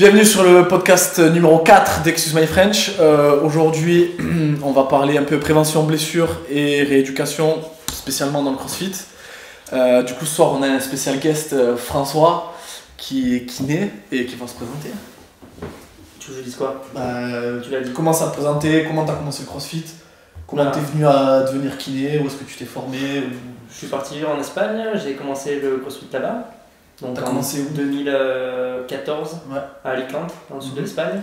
Bienvenue sur le podcast numéro 4 d'Excuse My French. Aujourd'hui, on va parler un peu prévention blessure et rééducation, spécialement dans le CrossFit. Du coup, ce soir, on a un spécial guest, François, qui est kiné et qui va se présenter. Tu veux que je dise quoi? Tu l'as dit. Comment ça te présenter? Comment tu as commencé le CrossFit? Comment tu es venu à devenir kiné? Où est-ce que tu t'es formé? Je suis parti vivre en Espagne, j'ai commencé le CrossFit là-bas. Donc t'as commencé où? 2014, ouais. À Alicante, dans le sud de l'Espagne.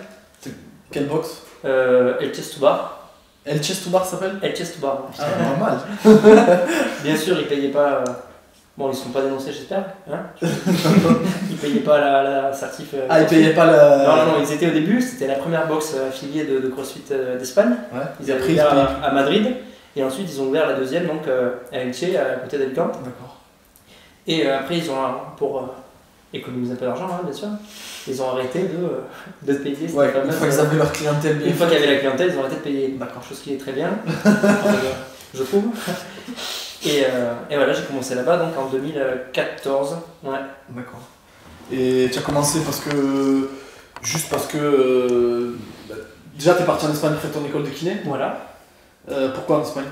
Quelle boxe? Elche Stubar. Elche Stubar ça s'appelle? Elche Stubar. Ah, normal. Bien sûr, ils payaient pas. Bon, ils sont pas dénoncés, j'espère. Hein. Ils payaient pas la certif. Ah, ils payaient pas la. Non, ils étaient au début, c'était la première boxe affiliée de CrossFit d'Espagne. Ouais. Ils avaient ouvert à Madrid. Et ensuite, ils ont ouvert la deuxième, donc à Elche, à côté d'Alicante. D'accord. Et après, ils ont, pour économiser un peu d'argent, hein, bien sûr, ils ont arrêté de payer. Ouais, une fois qu'ils avaient leur clientèle bien. Une fois qu'il y avait la clientèle, ils ont arrêté de payer. D'accord. Chose qui est très bien, je trouve. Et voilà, j'ai commencé là-bas donc en 2014. Ouais. D'accord. Et tu as commencé parce que. Juste parce que. Déjà, tu es parti en Espagne faire ton école de kiné. Voilà. Pourquoi en Espagne?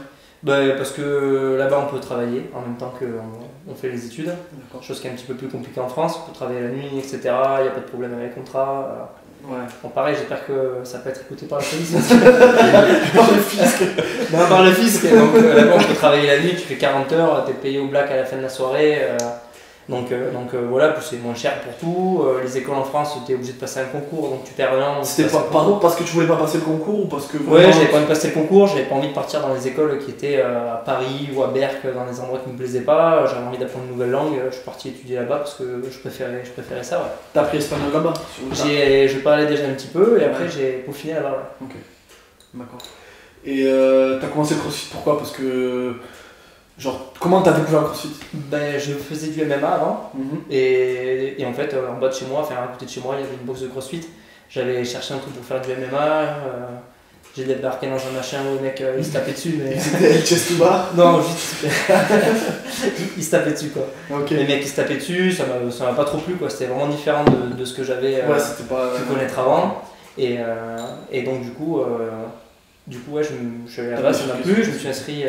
Parce que là-bas on peut travailler en même temps qu'on fait les études, chose qui est un petit peu plus compliquée en France, on peut travailler la nuit, etc. Il n'y a pas de problème avec les contrats. Ouais. Bon, pareil, j'espère que ça peut être écouté par la police. Par le fisc. Non, par le fisc. Donc là-bas on peut travailler la nuit, tu fais 40 heures, tu es payé au black à la fin de la soirée. Donc voilà, puis c'est moins cher pour tout. Les écoles en France, tu es obligé de passer un concours, donc tu perds rien. C'était pardon, parce que tu voulais pas passer le concours ou parce que ouais, j'avais pas envie de passer le concours, j'avais pas envie de partir dans les écoles qui étaient à Paris ou à Berck, dans des endroits qui me plaisaient pas. J'avais envie d'apprendre une nouvelle langue, je suis parti étudier là-bas parce que je préférais ça. Ouais. T'as appris espagnol là-bas? Je parlais déjà un petit peu et après j'ai peaufiné là-bas. Ouais. Ok, d'accord. Et t'as commencé le CrossFit pourquoi? Parce que. Genre, comment t'as découvert le CrossFit? Je faisais du MMA avant, et en fait, en bas de chez moi, enfin à côté de chez moi, il y avait une box de CrossFit. J'avais cherché un truc pour faire du MMA, j'ai débarqué dans un machin où le mec il se tapait dessus. Mais... C'était El Chest Bar? Non, juste. Il se tapait dessus quoi. Okay. Les mecs qui se tapaient dessus, ça m'a pas trop plu quoi, c'était vraiment différent de ce que j'avais pu connaître avant. Et donc du coup ouais, je suis allé là-bas, ça m'a plu, je me suis inscrit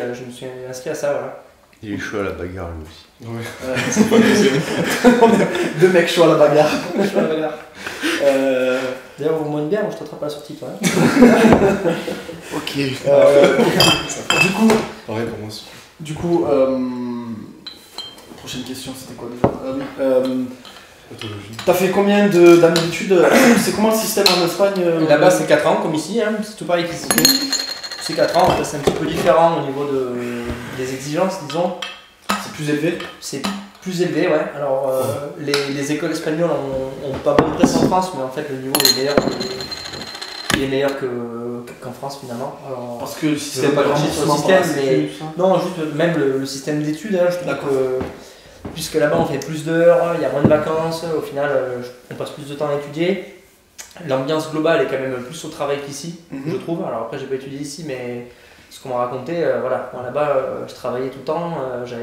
à ça, voilà. Il est chaud à la bagarre lui aussi. Ouais. C'est pas possible. Deux mecs chauds à la bagarre. D'ailleurs, vous une bière, moi je t'attrape à la sortie, toi. Hein. Ok. Du coup. Pareil pour moi aussi. Du coup, prochaine question, c'était quoi déjà? T'as fait combien d'années d'études? C'est comment le système en Espagne? Là-bas c'est 4 ans comme ici, hein. C'est tout pareil qu'ici. C'est 4 ans, c'est un petit peu différent au niveau des exigences, disons. C'est plus élevé? C'est plus élevé, ouais. Alors les écoles espagnoles ont pas bonne presse en France, mais en fait le niveau est meilleur qu'en France finalement. Alors, parce que le système pas cracher sur le système, mais non, juste même le système d'études, hein, je trouve que puisque là-bas on fait plus d'heures, il y a moins de vacances, au final on passe plus de temps à étudier. L'ambiance globale est quand même plus au travail qu'ici, je trouve. Alors après j'ai pas étudié ici, mais ce qu'on m'a raconté, voilà, là-bas je travaillais tout le temps, je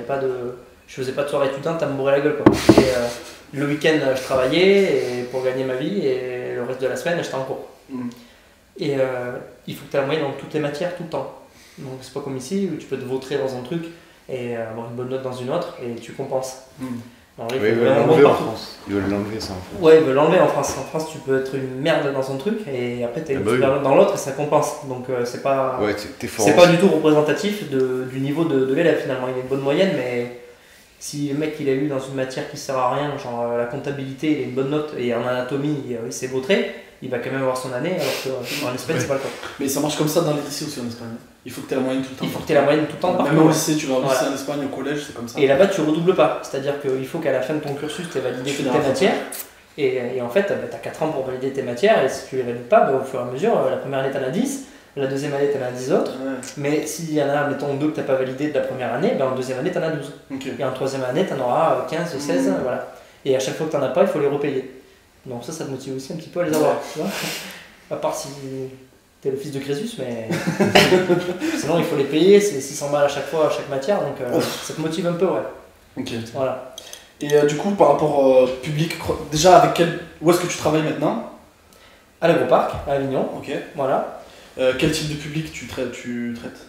faisais pas de soirée étudiante à me bourrer la gueule quoi. Et, le week-end je travaillais pour gagner ma vie et le reste de la semaine j'étais en cours. Et il faut que tu aies la moyenne dans toutes les matières tout le temps. Donc c'est pas comme ici où tu peux te vautrer dans un truc et avoir une bonne note dans une autre et tu compenses. Alors, ils veulent l'enlever en France. Ils veulent l'enlever ça en France. Ouais, ils veulent l'enlever en France. En France, tu peux être une merde dans un truc et après tu es une super note dans l'autre et ça compense. Donc c'est pas, c'est pas du tout représentatif du niveau de l'élève finalement. Il a une bonne moyenne, mais si le mec il a eu dans une matière qui sert à rien, genre la comptabilité, il a une bonne note et en anatomie il s'est vautré, il va quand même avoir son année alors qu'en Espagne c'est pas le cas. Mais ça marche comme ça dans les lycées aussi en Espagne. Il faut que tu aies la moyenne tout le temps. Il faut que tu aies la moyenne tout le temps. Même au lycée, tu vas au lycée en Espagne, au collège, c'est comme ça. Et là-bas, tu redoubles pas. C'est-à-dire qu'il faut qu'à la fin de ton cursus, tu aies validé toutes tes matières. Et en fait, tu as 4 ans pour valider tes matières. Et si tu les valides pas, au fur et à mesure, la première année, tu en as 10. La deuxième année, tu en as 10 autres. Ouais. Mais s'il y en a, mettons, 2 que tu n'as pas validé de la première année, en deuxième année, tu en as 12. Okay. Et en troisième année, tu en auras 15, 16. Voilà. Et à chaque fois que tu n'en as pas, il faut les repayer. Donc ça te motive aussi un petit peu à les avoir. Tu vois, à part si... T'es le fils de Crésus, mais sinon il faut les payer, c'est 600 balles à chaque fois, à chaque matière, donc ça te motive un peu, ouais. Ok. Voilà. Et du coup, par rapport au public, déjà, où est-ce que tu travailles maintenant? À l'Agroparc, à Avignon. Ok. Voilà. Quel type de public tu traites?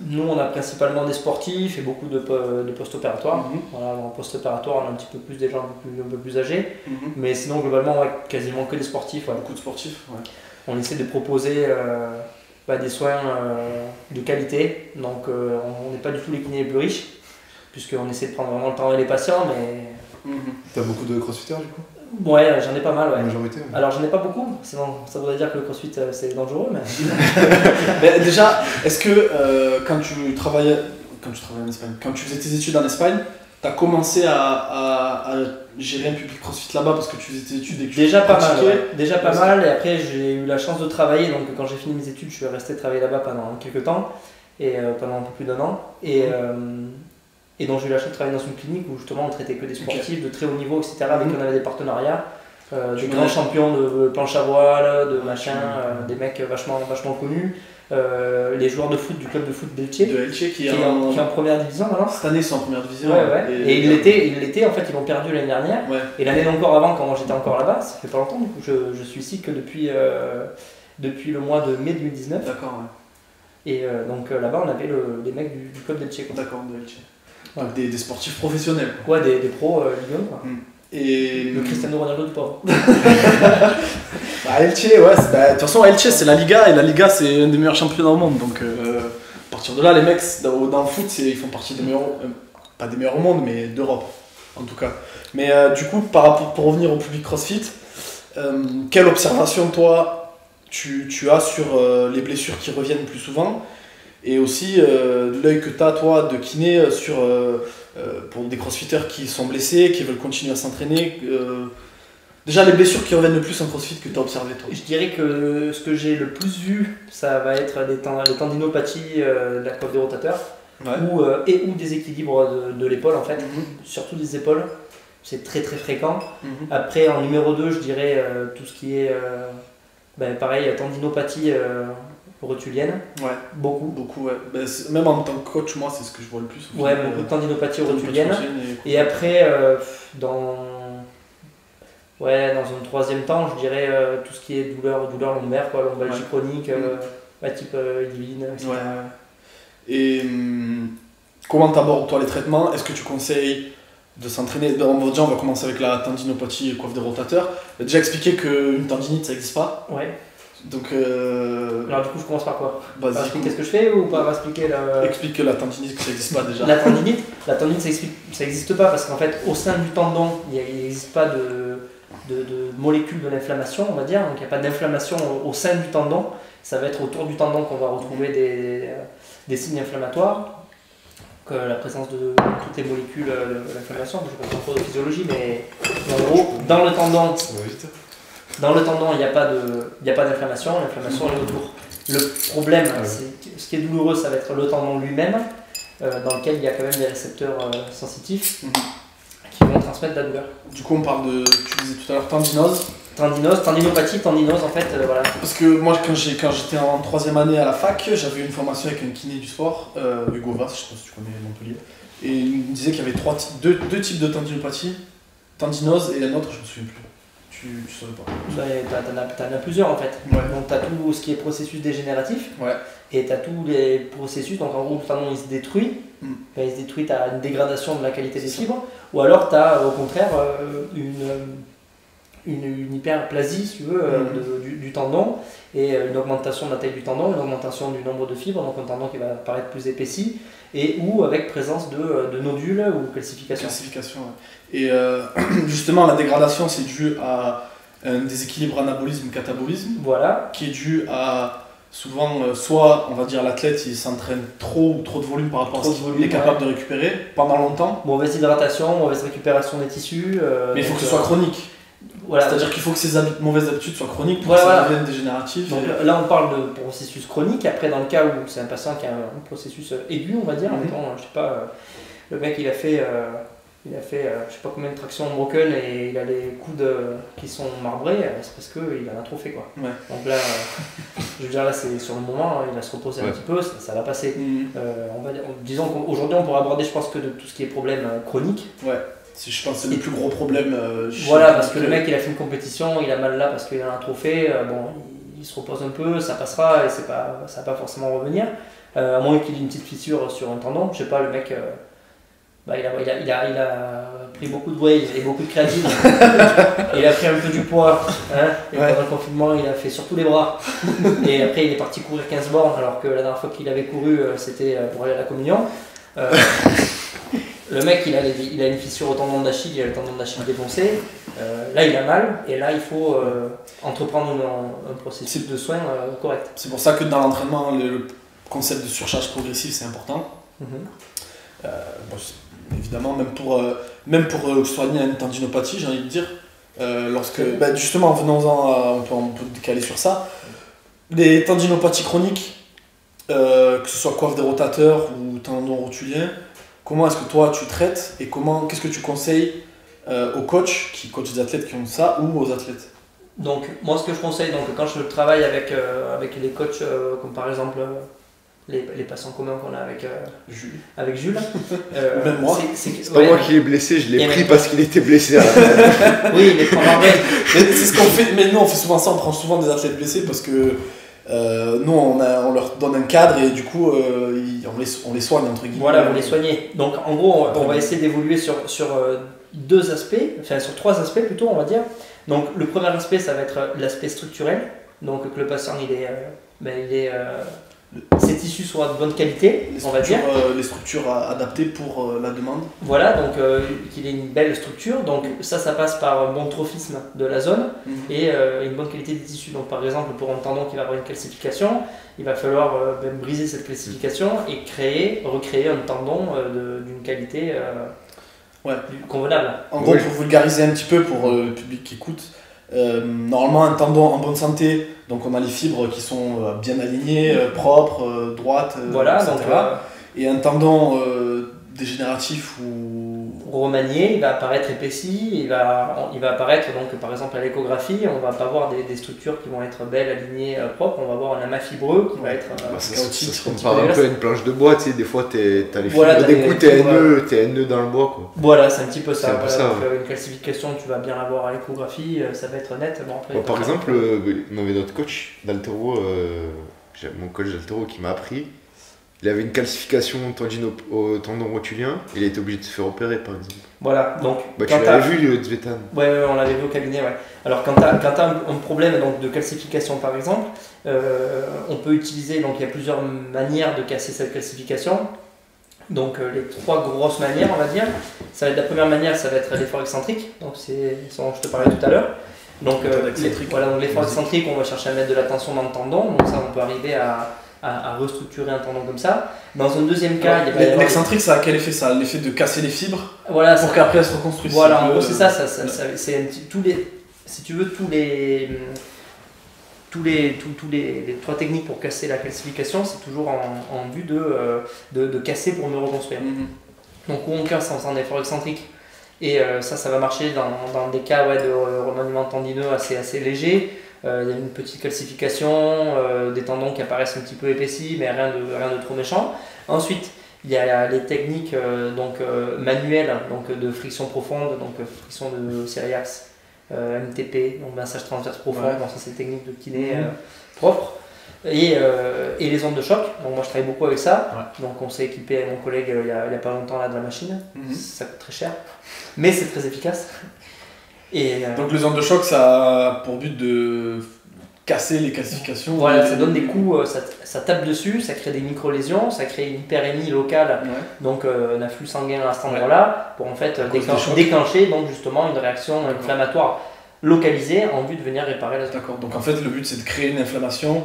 Nous, on a principalement des sportifs et beaucoup de post-opératoires. Voilà, en post-opératoire, on a un petit peu plus des gens un peu plus âgés. Mais sinon, globalement, quasiment que des sportifs. Beaucoup de sportifs. On essaie de proposer des soins de qualité. Donc, on n'est pas du tout les kinés les plus riches, puisqu'on essaie de prendre vraiment le temps avec les patients. Mais... T'as beaucoup de crossfitters du coup? Ouais, j'en ai pas mal. Ouais. La majorité, ouais. Alors, j'en ai pas beaucoup, sinon ça voudrait dire que le crossfit c'est dangereux. Mais... Mais déjà, est-ce que quand tu travaillais en Espagne, quand tu faisais tes études en Espagne, tu as commencé à gérer un public crossfit là-bas parce que tu faisais tes études et que tu Déjà pas mal, pratiquais? Déjà pas mal, et après j'ai eu la chance de travailler, donc quand j'ai fini mes études, je suis resté travailler là-bas pendant quelques temps, et pendant un peu plus d'1 an. Et donc j'ai eu la chance de travailler dans une clinique où justement on traitait que des sportifs de très haut niveau, etc. Avec qui on avait des partenariats, des grands champions de planche à voile, de machin, des mecs vachement connus, les joueurs de foot du club de foot d'Elche, qui est en première division maintenant. Cette année c'est en première division. Ouais. Et il l'était, en fait ils l'ont perdu l'année dernière. Ouais. Et l'année encore avant, quand j'étais encore là-bas, ça fait pas longtemps, du coup je suis ici que depuis le mois de mai 2019. D'accord, ouais. Et donc là-bas on avait les mecs du club d'Elche. D'accord, de Elche. Donc des sportifs professionnels. Ouais, des pros Ligue 1 quoi. Et le Cristiano Ronaldo du pauvre. Elche, ouais, de toute façon Elche c'est la Liga, et la Liga c'est un des meilleurs championnats au monde, donc à partir de là les mecs dans le foot ils font partie des meilleurs, pas des meilleurs au monde mais d'Europe en tout cas. Mais du coup pour revenir au public CrossFit, quelle observation toi tu as sur les blessures qui reviennent plus souvent, et aussi l'œil que tu as toi de kiné pour des crossfitters qui sont blessés, qui veulent continuer à s'entraîner. Déjà les blessures qui reviennent le plus en crossfit que tu as observé toi? Je dirais que ce que j'ai le plus vu, ça va être les tendinopathies de la coiffe des rotateurs, ou des équilibres de l'épaule en fait, surtout des épaules. C'est très très fréquent. Après en numéro 2, je dirais tout ce qui est pareil, tendinopathie rotulienne. Ouais. Beaucoup, ouais. Même en tant que coach, moi, c'est ce que je vois le plus. Ouais, beaucoup de tendinopathie rotulienne. Et après, dans un troisième temps, je dirais tout ce qui est douleur lombaire, lombalgie chronique, type Idivine, etc. Ouais. Et comment t'abordes toi les traitements? Est-ce que tu conseilles de s'entraîner? On va commencer avec la tendinopathie et coiffe des rotateurs. Déjà expliquer qu'une tendinite ça n'existe pas. Ouais. Donc alors du coup je commence par quoi? Expliquer ce que je fais ou pas expliquer Explique que la tendinite, que ça n'existe pas déjà. La tendinite ça n'existe pas parce qu'en fait au sein du tendon il n'existe pas de molécules de l'inflammation, on va dire, donc il n'y a pas d'inflammation au sein du tendon. Ça va être autour du tendon qu'on va retrouver des signes inflammatoires, la présence de toutes les molécules de l'inflammation. Je ne vais pas trop de physiologie, mais en gros dans le tendon il n'y a pas d'inflammation, l'inflammation est autour. Le problème, ce qui est douloureux, ça va être le tendon lui-même, dans lequel il y a quand même des récepteurs sensitifs qui vont transmettre de la douleur. Du coup, on parle tu disais tout à l'heure tendinose. Tendinopathie, tendinose en fait, voilà. Parce que moi, quand j'étais en 3e année à la fac, j'avais une formation avec un kiné du sport, Hugo Vass, je sais pas si tu connais Montpellier. Et il me disait qu'il y avait deux types de tendinopathie, tendinose et un autre, je me souviens plus. Tu savais pas? T'en as plusieurs en fait. Ouais. Donc t'as tout ce qui est processus dégénératif, et t'as tous les processus, donc en gros le tendon il se détruit, il se détruit, t'as une dégradation de la qualité des fibres, ou alors t'as au contraire une hyperplasie si tu veux, du tendon, et une augmentation de la taille du tendon, une augmentation du nombre de fibres, donc un tendon qui va paraître plus épaissi, et ou avec présence de nodules ou calcification. Et justement la dégradation c'est dû à un déséquilibre anabolisme-catabolisme, qui est dû à souvent soit on va dire l'athlète il s'entraîne trop de volume par rapport à ce qu'il est capable de récupérer pendant longtemps. Mauvaise hydratation, mauvaise récupération des tissus. Mais il faut que ce soit chronique. C'est-à-dire qu'il faut que ces mauvaises habitudes soient chroniques pour que ça devienne dégénératif. Donc là on parle de processus chronique. Après dans le cas où c'est un patient qui a un processus aigu, on va dire, je sais pas, le mec il a fait je sais pas combien de tractions broken et il a les coudes qui sont marbrés, c'est parce qu'il en a trop fait quoi. Donc là, je veux dire là c'est sur le moment, il va se reposer un petit peu, ça va passer. Disons qu'aujourd'hui on pourra aborder je pense que de tout ce qui est problème chronique. Je pense que c'est le plus gros problème. Parce que le mec il a fait une compétition, il a mal là parce qu'il en a trop fait, il se repose un peu, ça passera et ça va pas forcément revenir. À moins qu'il ait une petite fissure sur un tendon, je sais pas, le mec, il a pris beaucoup de whey et beaucoup de créatine. Il a pris un peu du poids. Hein, et pendant le confinement, il a fait surtout les bras. Et après, il est parti courir 15 bornes, alors que la dernière fois qu'il avait couru, c'était pour aller à la communion. Le mec, il a une fissure au tendon d'Achille, il a le tendon d'Achille défoncé. Là, il a mal, et là, il faut entreprendre un processus de soins correct. C'est pour ça que dans l'entraînement, le concept de surcharge progressive, c'est important. Évidemment, même pour soigner une tendinopathie, j'ai envie de dire, justement, venons-en, on peut décaler sur ça. Les tendinopathies chroniques, que ce soit coiffe des rotateurs ou tendon rotulien, comment est-ce que toi tu traites et qu'est-ce que tu conseilles aux coachs qui coachent des athlètes qui ont ça ou aux athlètes? Donc, moi, ce que je conseille, quand je travaille avec les coachs, comme par exemple les patients communs qu'on a avec Jules. Même moi. C'est pas moi qui l'ai blessé, je l'ai pris parce qu'il était blessé. Oui, mais c'est ce qu'on fait. Mais nous, on fait souvent ça, on prend souvent des athlètes blessés parce que nous, on leur donne un cadre et du coup, on les soigne, entre guillemets. Voilà, on les soigne. Donc, en gros, on va essayer d'évoluer sur deux aspects, enfin sur trois aspects plutôt, on va dire. Donc, le premier aspect, ça va être l'aspect structurel. Donc, que le patient, ces tissus soient de bonne qualité, on va dire. Les structures adaptées pour la demande. Voilà, donc qu'il ait une belle structure. Donc ça passe par un bon trophisme de la zone et une bonne qualité des tissus. Donc par exemple, pour un tendon qui va avoir une calcification, il va falloir briser cette calcification et recréer un tendon d'une qualité convenable. En gros, pour vulgariser un petit peu pour le public qui écoute, normalement un tendon en bonne santé, donc on a les fibres qui sont bien alignées, propres, droites, etc. Et un tendon dégénératif ou remanié, il va apparaître épaissi, il va apparaître donc par exemple à l'échographie, on va pas voir des structures qui vont être belles, alignées, propres, on va voir un amas fibreux qui va être chaotique. Ça se compare un peu à une planche de bois, tu sais, des fois t'as les fibres des coups, t'es un nœud dans le bois, quoi. Voilà, c'est un petit peu ça. Donc, une calcification, tu vas bien la voir à l'échographie, ça va être net. Bon, après, par exemple, on avait notre coach d'haltéro, mon coach d'haltéro qui m'a appris. Il avait une calcification au tendon rotulien, il a été obligé de se faire opérer par exemple. Voilà, donc. Tu l'avais vu, le Zvetan. Ouais, on l'avait vu au cabinet, ouais. Alors, quand tu as un problème donc, de calcification par exemple, on peut utiliser, donc il y a plusieurs manières de casser cette calcification. Donc, les trois grosses manières, on va dire. La première manière, ça va être l'effort excentrique, donc c'est ce dont je te parlais tout à l'heure. Donc, l'effort excentrique, on va chercher à mettre de la tension dans le tendon, donc ça, on peut arriver à restructurer un tendon comme ça. Dans un deuxième cas, l'excentrique, ça a quel effet? Ça a l'effet de casser les fibres pour qu'après elles se reconstruisent. Voilà, en gros, c'est ça c'est si tu veux, les trois techniques pour casser la calcification, c'est toujours en vue de casser pour mieux reconstruire. Donc, où on casse en faisant un effort excentrique. Et ça va marcher dans des cas de remaniement tendineux assez léger. Il y a une petite calcification, des tendons qui apparaissent un petit peu épaissis, mais rien de trop méchant. Ensuite, il y a les techniques manuelles, donc de friction profonde, donc friction de Cyriax, MTP, donc massage transverse profond, donc ça c'est des techniques de kiné propres. Et les ondes de choc, donc moi je travaille beaucoup avec ça, donc on s'est équipé avec mon collègue il y a pas longtemps là de la machine, ça coûte très cher, mais c'est très efficace. Donc les ondes de choc, ça a pour but de casser les calcifications. Voilà, ça donne des coups, ça tape dessus, ça crée des micro-lésions, ça crée une hyperémie locale, donc un afflux sanguin à cet endroit-là, pour en fait déclencher donc justement une réaction inflammatoire localisée en vue de venir réparer la zone. D'accord, donc en fait le but c'est de créer une inflammation,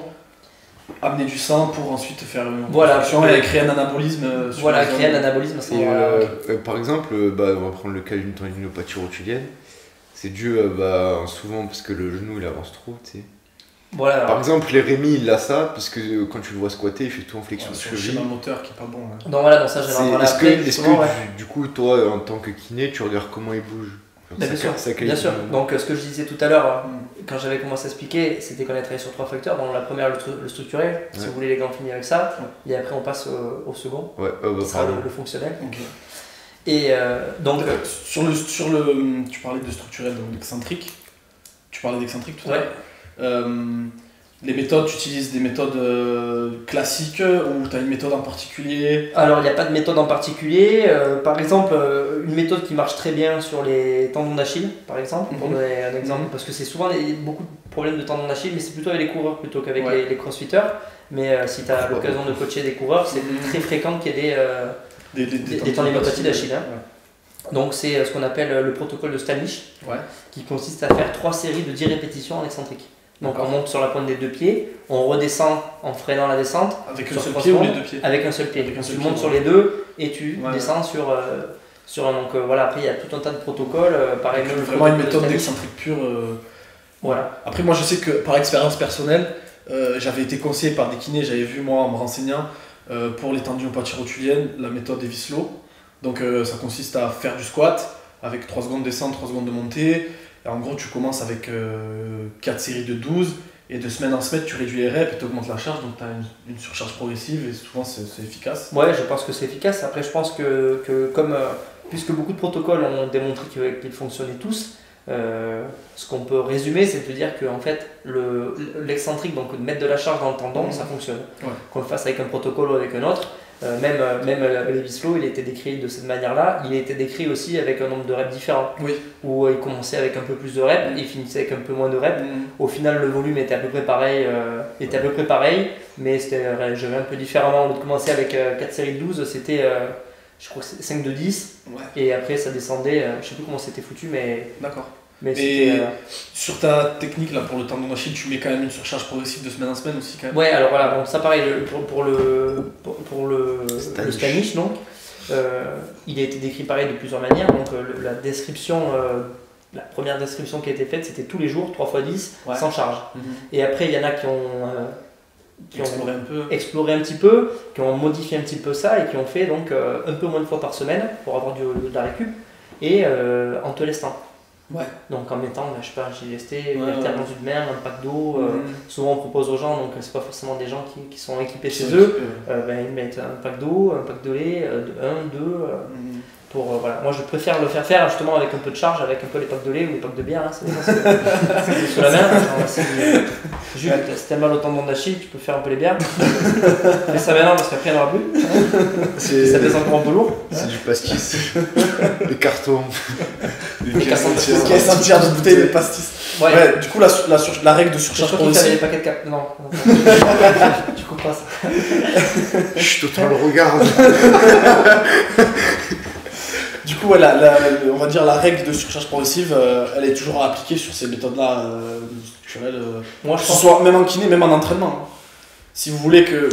amener du sang pour ensuite faire une réaction et créer un anabolisme. Créer un anabolisme à ce moment-là. Par exemple, on va prendre le cas d'une tendinopathie rotulienne. C'est dû souvent parce que le genou il avance trop, tu sais. Voilà, par exemple, les Rémi il a ça parce que quand tu le vois squatter, il fait tout en flexion de cheville. C'est un moteur qui est pas bon. Donc voilà, dans ça j'ai vraiment Est-ce que du coup, toi en tant que kiné, tu regardes comment il bouge? Bien sûr. Donc ce que je disais tout à l'heure, quand j'avais commencé à expliquer, c'était qu'on a travaillé sur trois facteurs. Donc la première, le structurel, si vous voulez les gants finis avec ça, et après on passe au second, qui sera le fonctionnel. Okay. Et donc tu parlais de structurel, donc d'excentrique. Tu parlais d'excentrique tout à l'heure. Les méthodes, tu utilises des méthodes classiques ou tu as une méthode en particulier? Alors, il n'y a pas de méthode en particulier. Par exemple, une méthode qui marche très bien sur les tendons d'Achille, par exemple, pour donner un exemple, parce que c'est souvent beaucoup de problèmes de tendons d'Achille, mais c'est plutôt avec les coureurs plutôt qu'avec les crossfitters. Mais si tu as l'occasion de coacher des coureurs, c'est très fréquent qu'il y ait des tendinopathies d'Achille. Hein. Donc, c'est ce qu'on appelle le protocole de Stanish, qui consiste à faire 3 séries de 10 répétitions en excentrique. Donc on monte sur la pointe des 2 pieds, on redescend en freinant la descente. Avec un seul pied ou les 2 pieds? Avec un seul pied. Tu montes sur les 2 et tu descends sur un. Donc voilà, après il y a tout un tas de protocoles. Pareil, vraiment une méthode d'excentrique pure. Voilà. Après moi je sais que par expérience personnelle, j'avais été conseillé par des kinés, j'avais vu moi en me renseignant pour les tendinopathies rotuliennes, la méthode Evislo. Donc ça consiste à faire du squat avec 3 secondes de descente, 3 secondes de montée. Et en gros, tu commences avec 4 séries de 12 et de semaine en semaine, tu réduis les reps et tu augmentes la charge, donc tu as une surcharge progressive et souvent c'est efficace. Ouais, je pense que c'est efficace. Après, je pense que comme, puisque beaucoup de protocoles ont démontré qu'ils fonctionnaient tous, ce qu'on peut résumer, c'est de dire que en fait, l'excentrique, donc de mettre de la charge dans le tendon, ça fonctionne. Qu'on le fasse avec un protocole ou avec un autre. Même l'Evislo, il a été décrit de cette manière-là. Il a été décrit aussi avec un nombre de reps différent. Où il commençait avec un peu plus de reps, il finissait avec un peu moins de reps. Au final, le volume était à peu près pareil, mais j'avais un peu différemment. Au lieu de commencer avec 4 séries de 12, c'était je crois que c'est 5 de 10. Et après, ça descendait. Je sais plus comment c'était foutu, mais. D'accord. Mais et sur ta technique là, pour le tendon d'Achille, tu mets quand même une surcharge progressive de semaine en semaine aussi quand même. Ouais, alors voilà, donc ça pareil, pour le Stanish, donc, il a été décrit pareil de plusieurs manières. Donc la description, la première description qui a été faite, c'était tous les jours, 3 x 10, sans charge. Et après, il y en a qui ont exploré un petit peu, qui ont modifié un petit peu ça et qui ont fait donc un peu moins de fois par semaine pour avoir de la récup et en te lestant. Donc en mettant, je sais pas, un GST, une alternance de mer, un pack d'eau. Souvent on propose aux gens, donc c'est pas forcément des gens qui sont équipés chez eux, ils mettent un pack d'eau, un pack de lait, de 1, 2. Voilà. Moi je préfère le faire justement avec un peu de charge, avec un peu les packs de lait ou les packs de bière. Hein, c'est sur la main. Si t'as mal au tendon d'Achille, tu peux faire un peu les bières. Fais ça maintenant parce qu'après il n'y en aura plus. Ça pèse encore un peu lourd. C'est du pastis. Des cartons. Des caisses entières de bouteilles de pastis. Du coup la règle de surcharge progressive. Les paquets de cap. Non. Tu coupes pas ça. Chut, toi le regarde. Du coup, on va dire la règle de surcharge progressive, elle est toujours appliquée sur ces méthodes-là structurelles. Moi, je pense que ce soit même en kiné, même en entraînement. Si vous voulez que,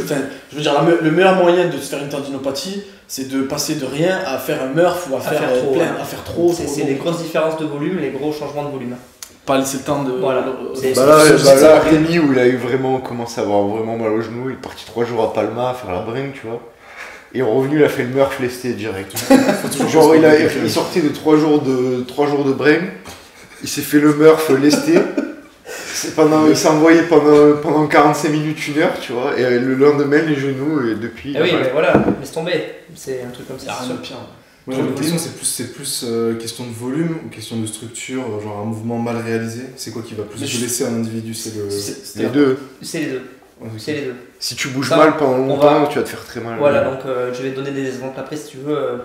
je veux dire, le meilleur moyen de se faire une tendinopathie, c'est de passer de rien à faire un Murph ou à faire trop. C'est les grosses différences de volume, les gros changements de volume. Pas laisser le temps de. Voilà. Là, Rémi, où il a eu vraiment commencé à avoir vraiment mal au genou, il est parti 3 jours à Palma à faire la bringue, tu vois. Et revenu, il a fait le Murph lesté direct. Genre, il sortait de 3 jours de bringue, il s'est fait le Murph lesté. Il s'est envoyé pendant 45 minutes, 1 heure, tu vois, et le lendemain, les genoux, et depuis. Ah oui, mais voilà, laisse tomber. C'est un truc comme ça. C'est pire. J'ai l'impression que c'est plus question de volume ou question de structure, genre un mouvement mal réalisé. C'est quoi qui va plus blesser un individu? C'est les deux. C'est les deux. C'est les deux. Si tu bouges mal pendant longtemps, tu vas te faire très mal. Voilà, donc je vais te donner des exemples après si tu veux,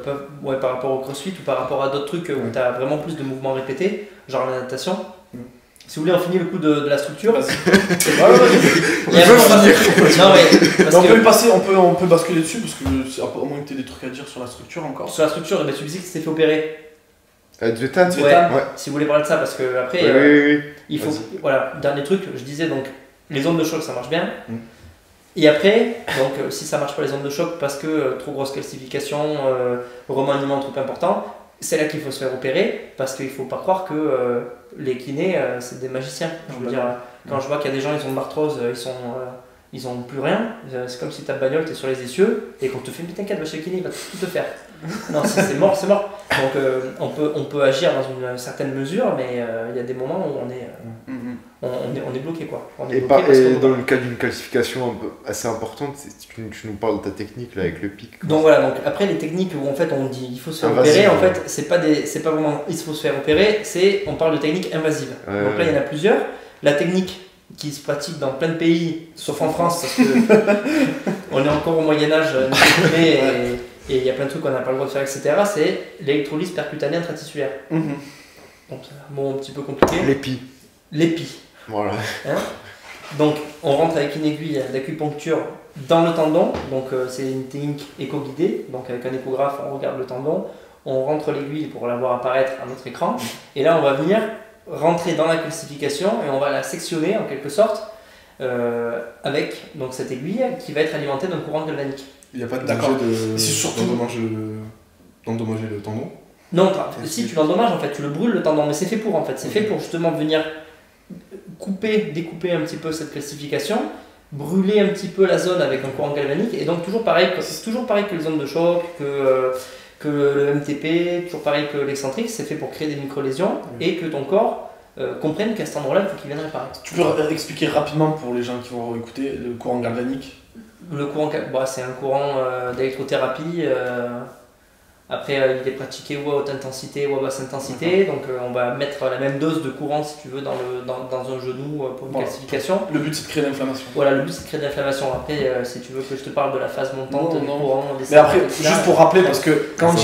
par rapport au crossfit ou par rapport à d'autres trucs où tu as vraiment plus de mouvements répétés, genre la natation. Si vous voulez, on finit le coup de la structure. On peut basculer dessus parce que à moins que tu aies des trucs à dire sur la structure encore. Sur la structure, tu disais que tu t'es fait opérer. Zvetan, si vous voulez parler de ça, parce que après, il faut. Voilà, dernier truc, je disais donc. Les ondes de choc, ça marche bien. Et après, donc si ça marche pas les ondes de choc parce que trop grosse calcification, remaniement trop important, c'est là qu'il faut se faire opérer parce qu'il faut pas croire que les kinés c'est des magiciens. Je veux dire, quand je vois qu'il y a des gens ils ont de l'arthrose, ils ont plus rien, c'est comme si ta bagnole t'es sur les essieux et qu'on te fait mais t'inquiète, va chez le kiné, il va tout te faire. Non, si c'est mort, c'est mort. Donc on peut agir dans une certaine mesure, mais il y a des moments où on est bloqué quoi. Et dans le cas d'une calcification assez importante, tu nous parles de ta technique là avec le pic. Donc voilà, donc après les techniques où en fait on dit il faut se faire opérer, en fait c'est pas vraiment il faut se faire opérer, on parle de technique invasive. Donc là il y en a plusieurs. La technique qui se pratique dans plein de pays, sauf en France, parce que on est encore au Moyen-Âge, et il y a plein de trucs qu'on n'a pas le droit de faire, etc. C'est l'électrolyse percutanée intratisculaire. Donc, c'est un mot un petit peu compliqué. L'épi. Voilà. Hein, donc, on rentre avec une aiguille d'acupuncture dans le tendon. Donc, c'est une technique éco-guidée. Donc, avec un échographe, on regarde le tendon. On rentre l'aiguille pour la voir apparaître à notre écran. Et là, on va venir rentrer dans la calcification et on va la sectionner en quelque sorte avec donc, cette aiguille qui va être alimentée d'un courant galvanique. Il n'y a pas de danger d'endommager le tendon? Non, si tu l'endommages en fait, tu le brûles le tendon, mais c'est fait pour en fait. C'est fait pour justement venir découper un petit peu cette calcification, brûler un petit peu la zone avec un courant galvanique et donc toujours pareil, c'est toujours pareil que les ondes de choc, que le MTP, toujours pareil que l'excentrique, c'est fait pour créer des micro-lésions et que ton corps comprenne qu'à cet endroit-là, il faut qu'il vienne réparer. Tu peux expliquer rapidement pour les gens qui vont écouter le courant galvanique? Le courant, c'est un courant d'électrothérapie. Après, il est pratiqué ou à haute intensité ou à basse intensité. Donc, on va mettre la même dose de courant, si tu veux, dans un genou pour une calcification. Le but, c'est de créer l'inflammation. Voilà, le but, c'est de créer de l'inflammation. Après, si tu veux que je te parle de la phase montante du courant. Mais après, juste pour rappeler, parce que quand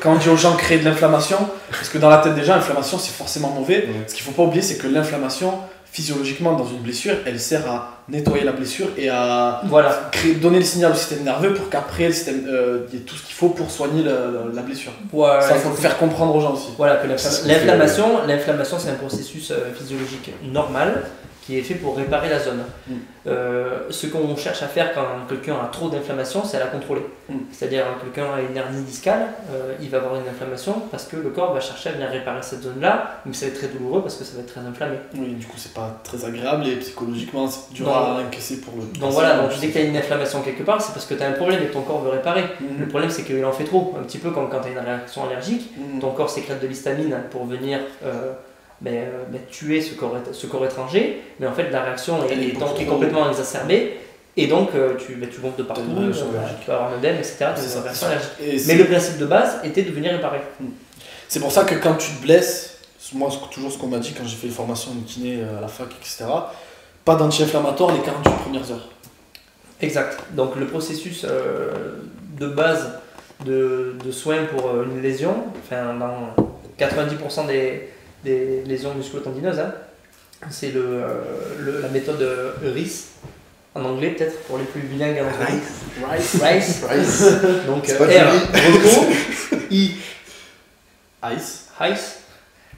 on dit aux gens créer de l'inflammation, parce que dans la tête des gens, l'inflammation, c'est forcément mauvais. Ce qu'il ne faut pas oublier, c'est que l'inflammation, physiologiquement, dans une blessure, elle sert à nettoyer la blessure et à donner le signal au système nerveux pour qu'après le système il y ait tout ce qu'il faut pour soigner la blessure. Ça, il faut le faire comprendre aux gens aussi. Voilà, que l'inflammation, c'est un processus physiologique normal qui est fait pour réparer la zone. Ce qu'on cherche à faire quand quelqu'un a trop d'inflammation, c'est à la contrôler. C'est-à-dire quand quelqu'un a une hernie discale, il va avoir une inflammation parce que le corps va chercher à venir réparer cette zone-là, mais ça va être très douloureux parce que ça va être très inflammé. Oui, du coup c'est pas très agréable et psychologiquement c'est dur à encaisser pour le... Donc voilà, donc dès qu'il y a une inflammation quelque part, c'est parce que tu as un problème et que ton corps veut réparer. Le problème c'est qu'il en fait trop, un petit peu comme quand tu as une réaction allergique, ton corps sécrète de l'histamine pour venir... tuer ce corps étranger, mais en fait la réaction est complètement exacerbée et donc tu gonfles de partout, tu peux avoir un œdème, etc. Mais le principe de base était de venir réparer. C'est pour ça que quand tu te blesses, moi toujours ce qu'on m'a dit quand j'ai fait les formations de kiné à la fac, etc., pas d'anti-inflammatoire les 48 premières heures. Exact, donc le processus de base de soins pour une lésion, enfin dans 90% des lésions musculo-tendineuses, c'est la méthode RICE, en anglais peut-être pour les plus bilingues d'entre nous. RICE. Donc R, I, Ice.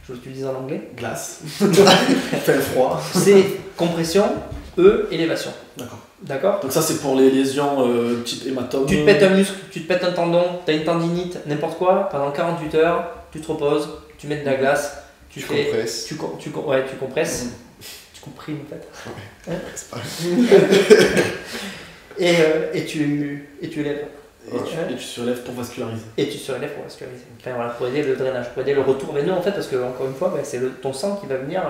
Je l'utilise en anglais. Glace. Fait froid. C, compression. E, élévation. D'accord. Donc ça c'est pour les lésions type hématome. Tu te pètes un muscle, tu te pètes un tendon, tu as une tendinite, n'importe quoi, pendant 48 heures, tu te reposes, tu mets de la glace. Tu compresses. Tu compresses. Tu comprimes en fait. Ouais, c'est pas et tu élèves. Et tu surélèves pour vasculariser. Enfin, voilà, pour aider le drainage, pour aider le retour veineux en fait, parce que encore une fois, c'est ton sang qui va venir.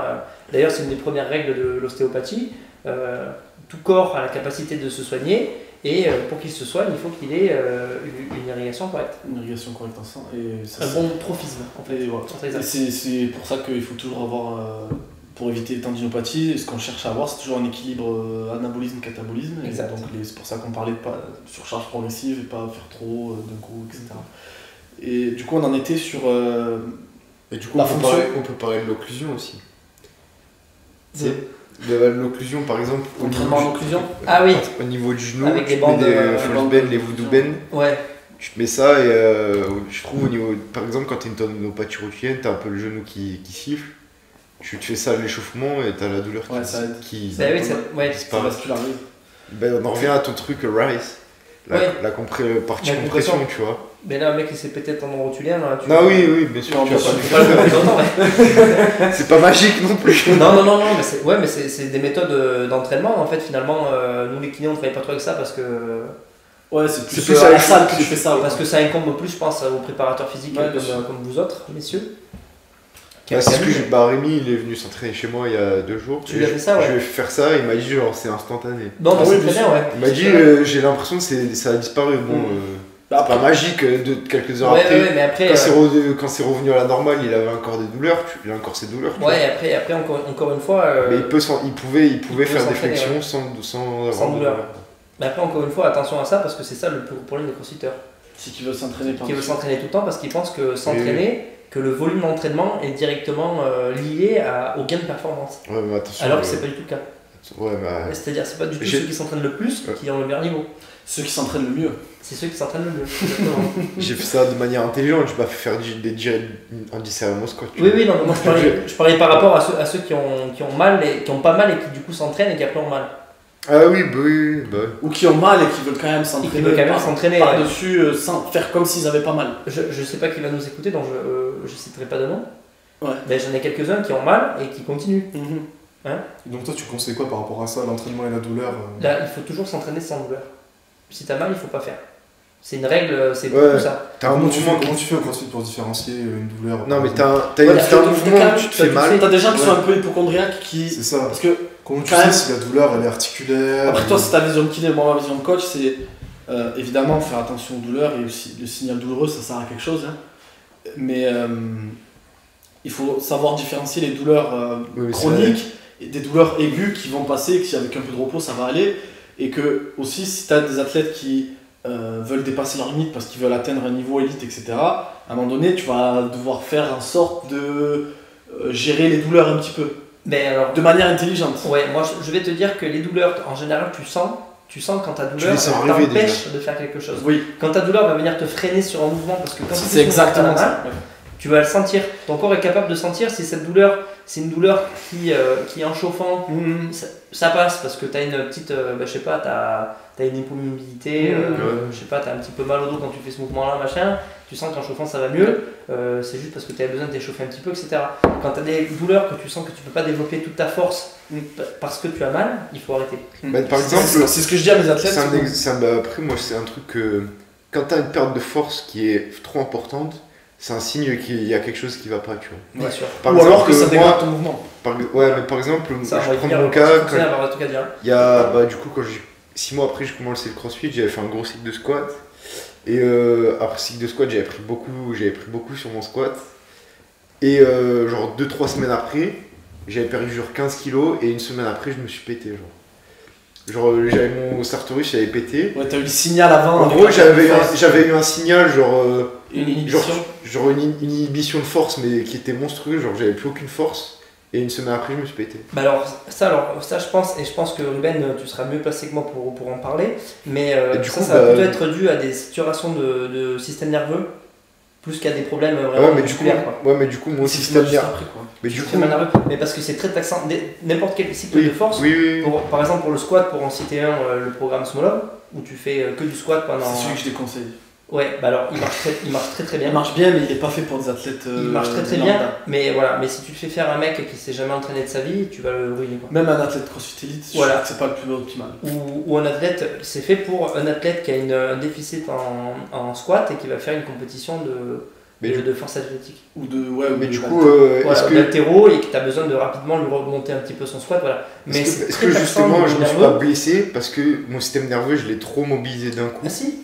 D'ailleurs, c'est une des premières règles de l'ostéopathie. Tout corps a la capacité de se soigner. Et pour qu'il se soigne, il faut qu'il ait une irrigation correcte. Une irrigation correcte en sang. Un bon trophisme, en fait. Et c'est pour ça qu'il faut toujours avoir, pour éviter les tendinopathies, ce qu'on cherche à avoir, c'est toujours un équilibre anabolisme-catabolisme. Et donc c'est pour ça qu'on parlait de pas surcharge progressive et pas faire trop d'un coup, etc. Et du coup, on en était sur et du coup, on peut parler de l'occlusion aussi. L'occlusion par exemple au niveau du genou, avec tu mets des false bend, les voodoo bend, tu te mets ça et je trouve au niveau, par exemple quand tu as une tendinopathie rotulienne, tu as un peu le genou qui siffle, tu te fais ça à l'échauffement et tu as la douleur qui vascularise. On en revient à ton truc Rice, la partie compression, tu vois. Mais là, un mec qui s'est pété le tendon rotulien. Oui, bien sûr. C'est pas magique non plus. Non, mais c'est des méthodes d'entraînement. En fait, finalement, nous les kinés, on travaille pas trop avec ça parce que. Ouais, c'est plus à la salle que tu fais ça. Parce que ça incombe plus, je pense, aux préparateurs physiques comme vous autres, messieurs. C'est ce que Rémi, il est venu s'entraîner chez moi il y a 2 jours. Tu lui as fait ça, Je vais faire ça, il m'a dit genre c'est instantané. Non, c'est très bien, Il m'a dit j'ai l'impression que ça a disparu. Bah, pas magique, de quelques heures après. Ouais, mais après quand c'est revenu à la normale, il avait encore des douleurs, il a encore ses douleurs. Ouais, après encore une fois. Mais il pouvait faire des flexions sans douleur. Mais après, encore une fois, attention à ça parce que c'est ça le plus gros problème des crossfitters. C'est qu'ils veulent s'entraîner tout le temps parce qu'ils pensent que s'entraîner, que le volume d'entraînement est directement lié au gain de performance. Ouais, mais attention. Alors que c'est pas du tout le cas. Ouais, mais... C'est-à-dire, c'est pas du tout ceux qui s'entraînent le plus qui ont le meilleur niveau. Ceux qui s'entraînent le mieux. C'est ceux qui s'entraînent le mieux. J'ai fait ça de manière intelligente, je n'ai pas fait faire un discernement squat. Oui, non, mais moi je parlais par rapport à ceux qui ont mal et qui ont pas mal et qui du coup s'entraînent et qui après ont mal. Ah oui, bah. Ou qui ont mal et qui veulent quand même s'entraîner. Par-dessus, sans faire comme s'ils avaient pas mal. Je sais pas qui va nous écouter, donc je citerai pas de nom. Ouais. Mais j'en ai quelques-uns qui ont mal et qui continuent. Hein, donc toi tu conseilles quoi par rapport à ça, l'entraînement et la douleur Là, il faut toujours s'entraîner sans douleur. Si t'as mal, il faut pas faire. C'est une règle, c'est tout ça. Comment tu fais au CrossFit pour différencier une douleur? Non mais t'as un mouvement, tu te fais mal. T'as des gens qui sont un peu hypochondriaques qui... C'est ça. Parce que comment tu sais si la douleur elle est articulaire? Après toi, c'est ta vision de kiné, moi ma vision de coach, c'est évidemment faire attention aux douleurs et aussi le signal douloureux, ça sert à quelque chose. Hein. Mais il faut savoir différencier les douleurs chroniques et des douleurs aiguës qui vont passer, que si avec un peu de repos ça va aller. Et que aussi si tu as des athlètes qui veulent dépasser leurs limites parce qu'ils veulent atteindre un niveau élite, etc., à un moment donné, tu vas devoir faire en sorte de gérer les douleurs un petit peu. Mais alors, de manière intelligente. Ouais, moi je vais te dire que les douleurs, en général, tu sens quand ta douleur t'empêche de faire quelque chose. Oui. Quand ta douleur va venir te freiner sur un mouvement, parce que quand c'est exactement ça. Tu vas le sentir. Ton corps est capable de sentir si cette douleur, c'est une douleur qui est en chauffant, ça passe parce que tu as une petite, je sais pas, tu as une hypomobilité, je sais pas, tu as un petit peu mal au dos quand tu fais ce mouvement-là, machin. Tu sens qu'en chauffant ça va mieux, c'est juste parce que tu as besoin de t'échauffer un petit peu, etc. Quand tu as des douleurs que tu sens que tu peux pas développer toute ta force parce que tu as mal, il faut arrêter. Par exemple, c'est ce que je dis à mes athlètes. Après, moi, c'est un truc que quand tu as une perte de force qui est trop importante, c'est un signe qu'il y a quelque chose qui va pas, tu vois. Bien sûr. Ou alors que ça dégrade ton mouvement. Ouais, mais par exemple, ça, je prends mon cas. Il y a, du coup, 6 mois après, j'ai commencé le CrossFit, j'avais fait un gros cycle de squat. Et après cycle de squat, j'avais pris beaucoup sur mon squat. Et genre 2-3 semaines après, j'avais perdu genre 15 kilos. Et une semaine après, je me suis pété. Genre j'avais mon sartorius, j'avais pété. Ouais, t'as eu le signal avant. En gros, j'avais eu un signal genre. Une inhibition. Genre une inhibition de force, mais qui était monstrueuse. Genre j'avais plus aucune force. Et une semaine après, je me suis pété. Bah alors ça je pense que Ruben, tu seras mieux placé que moi pour en parler. Mais ça va plutôt être dû à des saturations de système nerveux. Plus qu'à des problèmes vraiment musculaires. Mais du coup, mon système nerveux. Mais parce que c'est très taxant. N'importe quel cycle de force. Par exemple, pour le squat, pour en citer un, le programme Smolov, où tu fais que du squat pendant. C'est celui que je déconseille. Ouais, bah alors il marche très bien. Il marche bien, mais il n'est pas fait pour des athlètes. Il marche très bien, mais voilà. Mais si tu le fais faire à un mec qui s'est jamais entraîné de sa vie, tu vas le ruiner. Quoi. Même un athlète CrossFit Elite, je crois que c'est pas le plus optimal. Ou un athlète, c'est fait pour un athlète qui a un déficit en squat et qui va faire une compétition de force athlétique. Du coup, d'haltéro et que tu as besoin de rapidement lui remonter un petit peu son squat, voilà. Mais est-ce que justement je me suis pas blessé parce que mon système nerveux je l'ai trop mobilisé d'un coup. Ah si.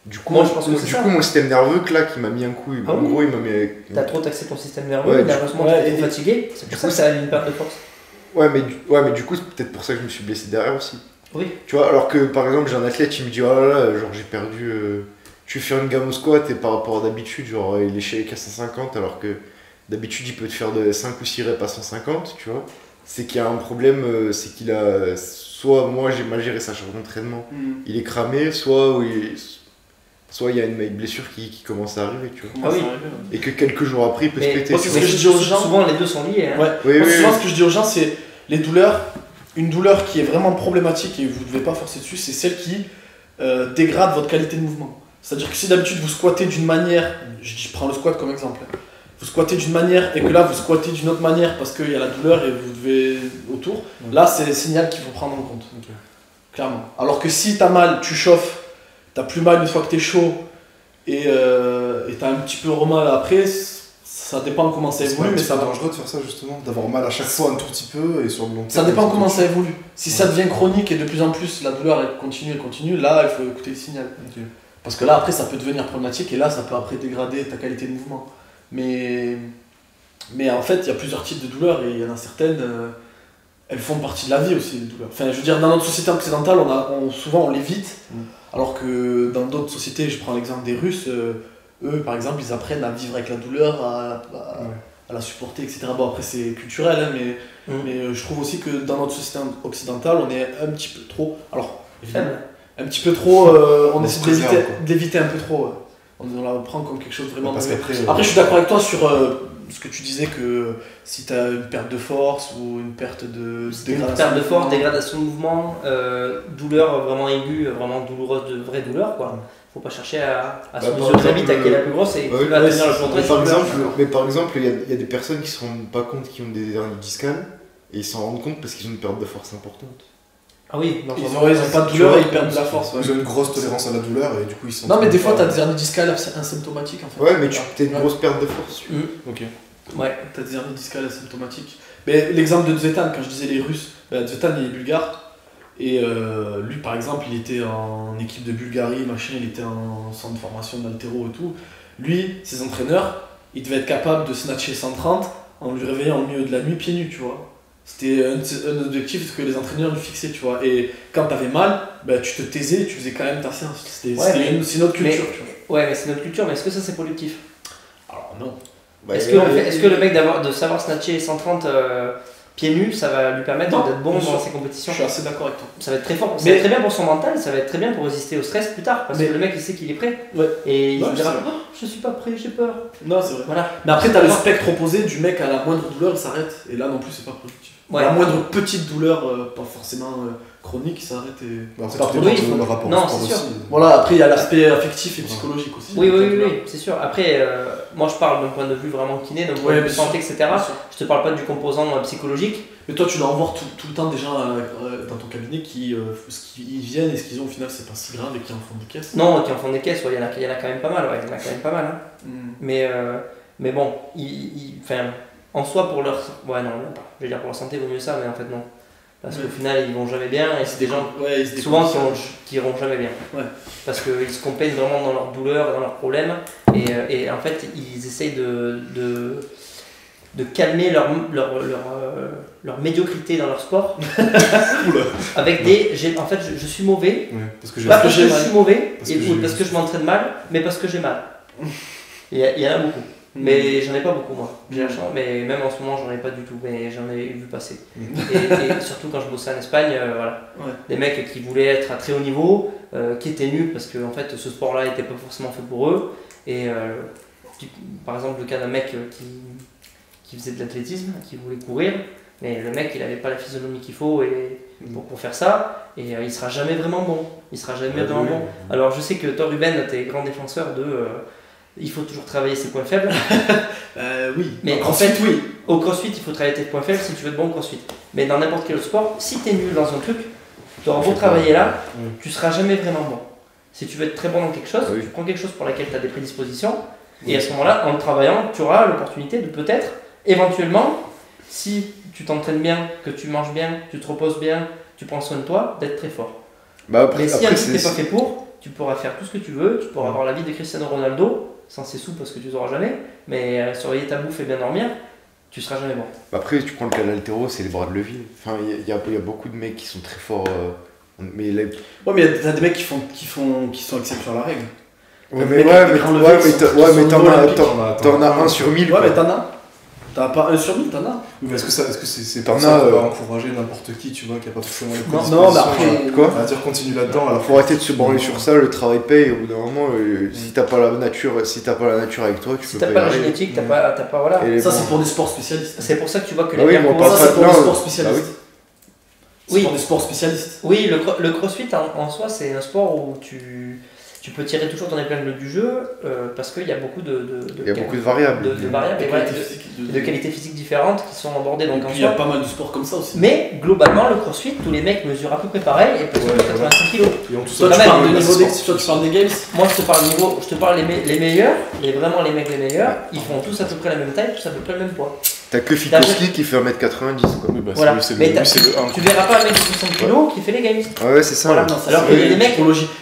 Du coup, moi, je pense que mon système nerveux, clac, il m'a mis un coup. En gros, il m'a mis. T'as trop taxé ton système nerveux, nerveusement, tu es trop fatigué. C'est pour ça que ça a une perte de force. Ouais, mais du coup, c'est peut-être pour ça que je me suis blessé derrière aussi. Oui. Tu vois, alors que par exemple, j'ai un athlète, il me dit, oh là là, genre j'ai perdu. Tu fais une gamme au squat et par rapport à d'habitude, genre il est chez à 150, alors que d'habitude, il peut te faire de 5 ou 6 reps à 150, tu vois. C'est qu'il y a un problème, c'est qu'il a. Soit moi, j'ai mal géré sa charge d'entraînement, il est cramé, soit il y a une blessure qui commence à arriver, tu vois. Ah oui. Et que quelques jours après, il peut se péter. Moi, c'est ce que je dis aux gens. Souvent, les deux sont liés. Hein. Ouais. Souvent, ce que je dis aux gens, c'est les douleurs. Une douleur qui est vraiment problématique et vous ne devez pas forcer dessus, c'est celle qui dégrade votre qualité de mouvement. C'est-à-dire que si d'habitude vous squattez d'une manière, je prends le squat comme exemple, vous squattez d'une manière et que là vous squattez d'une autre manière parce qu'il y a la douleur et vous devez autour, là c'est le signal qu'il faut prendre en compte. Clairement. Alors que si t'as mal, tu chauffes, t'as plus mal une fois que t'es chaud et t'as un petit peu mal après, Ça dépend comment ça C'est évolue, mais ça va. dangereux de faire ça justement, d'avoir mal à chaque fois un tout petit peu et sur le long terme. Ça dépend comment ça évolue. Si ça devient chronique et de plus en plus la douleur elle continue, là il faut écouter le signal. Ok. Parce que là après ça peut devenir problématique et là ça peut après dégrader ta qualité de mouvement. Mais en fait il y a plusieurs types de douleurs et il y en a certaines, elles font partie de la vie aussi les douleurs. Enfin je veux dire dans notre société occidentale souvent on l'évite, alors que dans d'autres sociétés, je prends l'exemple des Russes, eux par exemple ils apprennent à vivre avec la douleur, à la supporter, etc. Bon après c'est culturel hein, mais je trouve aussi que dans notre société occidentale on est un petit peu trop, alors évidemment, un petit peu trop, on essaie d'éviter un peu trop, on la prend comme quelque chose de vraiment mauvais. Après je suis d'accord avec toi sur ce que tu disais que si tu as une perte de force ou une perte de dégradation de mouvement, douleur vraiment aiguë, vraiment douloureuse, de vraie douleur quoi. Faut pas chercher à se mesurer très vite à quelle est la plus grosse et qui va tenir le plus longtemps. Mais par exemple, il y a des personnes qui se rendent pas compte qu'ils ont des hernies discales et ils s'en rendent compte parce qu'ils ont une perte de force importante. Ah oui, ils ont pas de douleur et ils perdent de la force. Ils ont une grosse tolérance à la douleur et du coup ils sont. Non mais des fois t'as des hernies discales asymptomatiques en fait. Ouais mais tu as une grosse perte de force. Ok. Ouais, t'as des hernies discales asymptomatiques. Mais l'exemple de Dzvetan, quand je disais les Russes, Dzvetan il est bulgare. Et lui par exemple il était en équipe de Bulgarie, machin, il était en centre de formation d'haltéro et tout. Lui, ses entraîneurs, il devait être capable de snatcher 130 en lui réveillant au milieu de la nuit pieds nus, tu vois. C'était un objectif que les entraîneurs lui fixaient, tu vois. Et quand t'avais mal, tu te taisais et tu faisais quand même ta séance. C'est notre culture, tu vois. Ouais, mais c'est notre culture, mais est-ce que ça c'est productif? Alors non. Est-ce que le mec de savoir snatcher 130 pieds nus, ça va lui permettre d'être bon dans ses compétitions? Je suis assez d'accord avec toi. Ça va être très fort, ça va être très bien pour son mental, ça va être très bien pour résister au stress plus tard, parce que le mec il sait qu'il est prêt. Et il se dira je suis pas prêt, j'ai peur. Non, c'est vrai. Voilà. Mais après t'as le spectre opposé du mec à la moindre douleur il s'arrête, et là non plus c'est pas productif. La moindre petite douleur, pas forcément chronique, il s'arrête et. C'est pas productif. Le rapport non, c'est sûr. Voilà, après il y a l'aspect affectif et psychologique aussi. Oui, c'est sûr. Après, moi je parle d'un point de vue vraiment kiné, d'un point de vue santé, etc. Je te parle pas du composant psychologique. Mais toi, tu dois en voir tout le temps des gens dans ton cabinet qui viennent et ce qu'ils ont au final, c'est pas si grave et qui en font des caisses. Non, qui en font des caisses, il y en a quand même pas mal, il y en a quand même pas mal. Hein. Mais bon, en soi, pour leur. Ouais, non, je vais dire pour leur santé, il vaut mieux ça, mais en fait, non. Parce qu'au final, ils vont jamais bien et c'est des gens souvent qui iront jamais bien. Ouais. Parce qu'ils se complaignent vraiment dans leur douleur, dans leurs problèmes. Et en fait, ils essayent de calmer leur médiocrité dans leur sport. Avec des. En fait, je suis mauvais. Ouais, parce que je suis mauvais, parce que je m'entraîne mal, mais parce que j'ai mal. Il y en a beaucoup. Mais j'en ai pas beaucoup moi, j'ai la chance, mais même en ce moment j'en ai pas du tout, mais j'en ai vu passer. Et surtout quand je bossais en Espagne, voilà. Des mecs qui voulaient être à très haut niveau, qui étaient nuls parce que en fait ce sport là était pas forcément fait pour eux. Et par exemple le cas d'un mec qui faisait de l'athlétisme, qui voulait courir, mais le mec il avait pas la physionomie qu'il faut pour faire ça, et il sera jamais vraiment bon. Bon. Alors je sais que toi Ruben, t'es grand défenseur de... il faut toujours travailler ses points faibles. Oui. Mais en fait, oui. Au crossfit, il faut travailler tes points faibles si tu veux être bon au crossfit. Mais dans n'importe quel autre sport, si tu es nul dans un truc, tu auras beau travailler là, tu seras jamais vraiment bon. Si tu veux être très bon dans quelque chose, tu prends quelque chose pour laquelle tu as des prédispositions, et à ce moment-là, en travaillant, tu auras l'opportunité de peut-être, éventuellement, si tu t'entraînes bien, que tu manges bien, tu te reposes bien, tu prends soin de toi, d'être très fort. Mais si un truc n'est pas fait pour, tu pourras faire tout ce que tu veux, tu pourras avoir la vie de Cristiano Ronaldo, sans ses sous parce que tu les auras jamais, mais surveiller ta bouffe et bien dormir, tu seras jamais bon. Après, tu prends le cas de l'haltéro, c'est les bras de levier. Enfin, il y a beaucoup de mecs qui sont très forts. Mais t'as des mecs qui sont exceptions à la règle. Mais t'en as 1 sur 1000. Ouais, mais t'en as. T'as pas 1 sur 1000, t'en as. Mais est-ce que c'est pas ça qu'on va encourager n'importe qui, tu vois, qui a pas forcément les prédispositions? Non, mais après, quoi? On va dire continue là-dedans. Alors faut arrêter de se branler sur ça, le travail paye. Au bout d'un moment, si t'as pas la nature avec toi, tu peux pas. Si t'as pas la génétique, t'as pas voilà. Ça c'est pour des sports spécialistes. C'est pour ça que tu vois que ça c'est pour des sports spécialistes. C'est pour des sports spécialistes. Oui, le crossfit en soi, c'est un sport où tu peux tirer toujours ton épingle du jeu parce qu'il y a beaucoup de variables. De variables et de qualités physiques différentes qui sont abordées. Donc, il y a pas mal de sports comme ça aussi. Mais globalement, le crossfit, tous les mecs mesurent à peu près pareil et peuvent 85 kg. Toi, tu parles de niveau toi, tu parles des games. Moi, je te parle les meilleurs, vraiment les mecs les meilleurs, ils font tous à peu près la même taille, tous à peu près le même poids. T'as que Fikoski qui fait 1m90 quoi. Oui, bah, voilà. Mais tu verras pas un mec de 60 kg qui fait les games. Ouais, c'est ça. Voilà. Non, alors qu'il y a des mecs.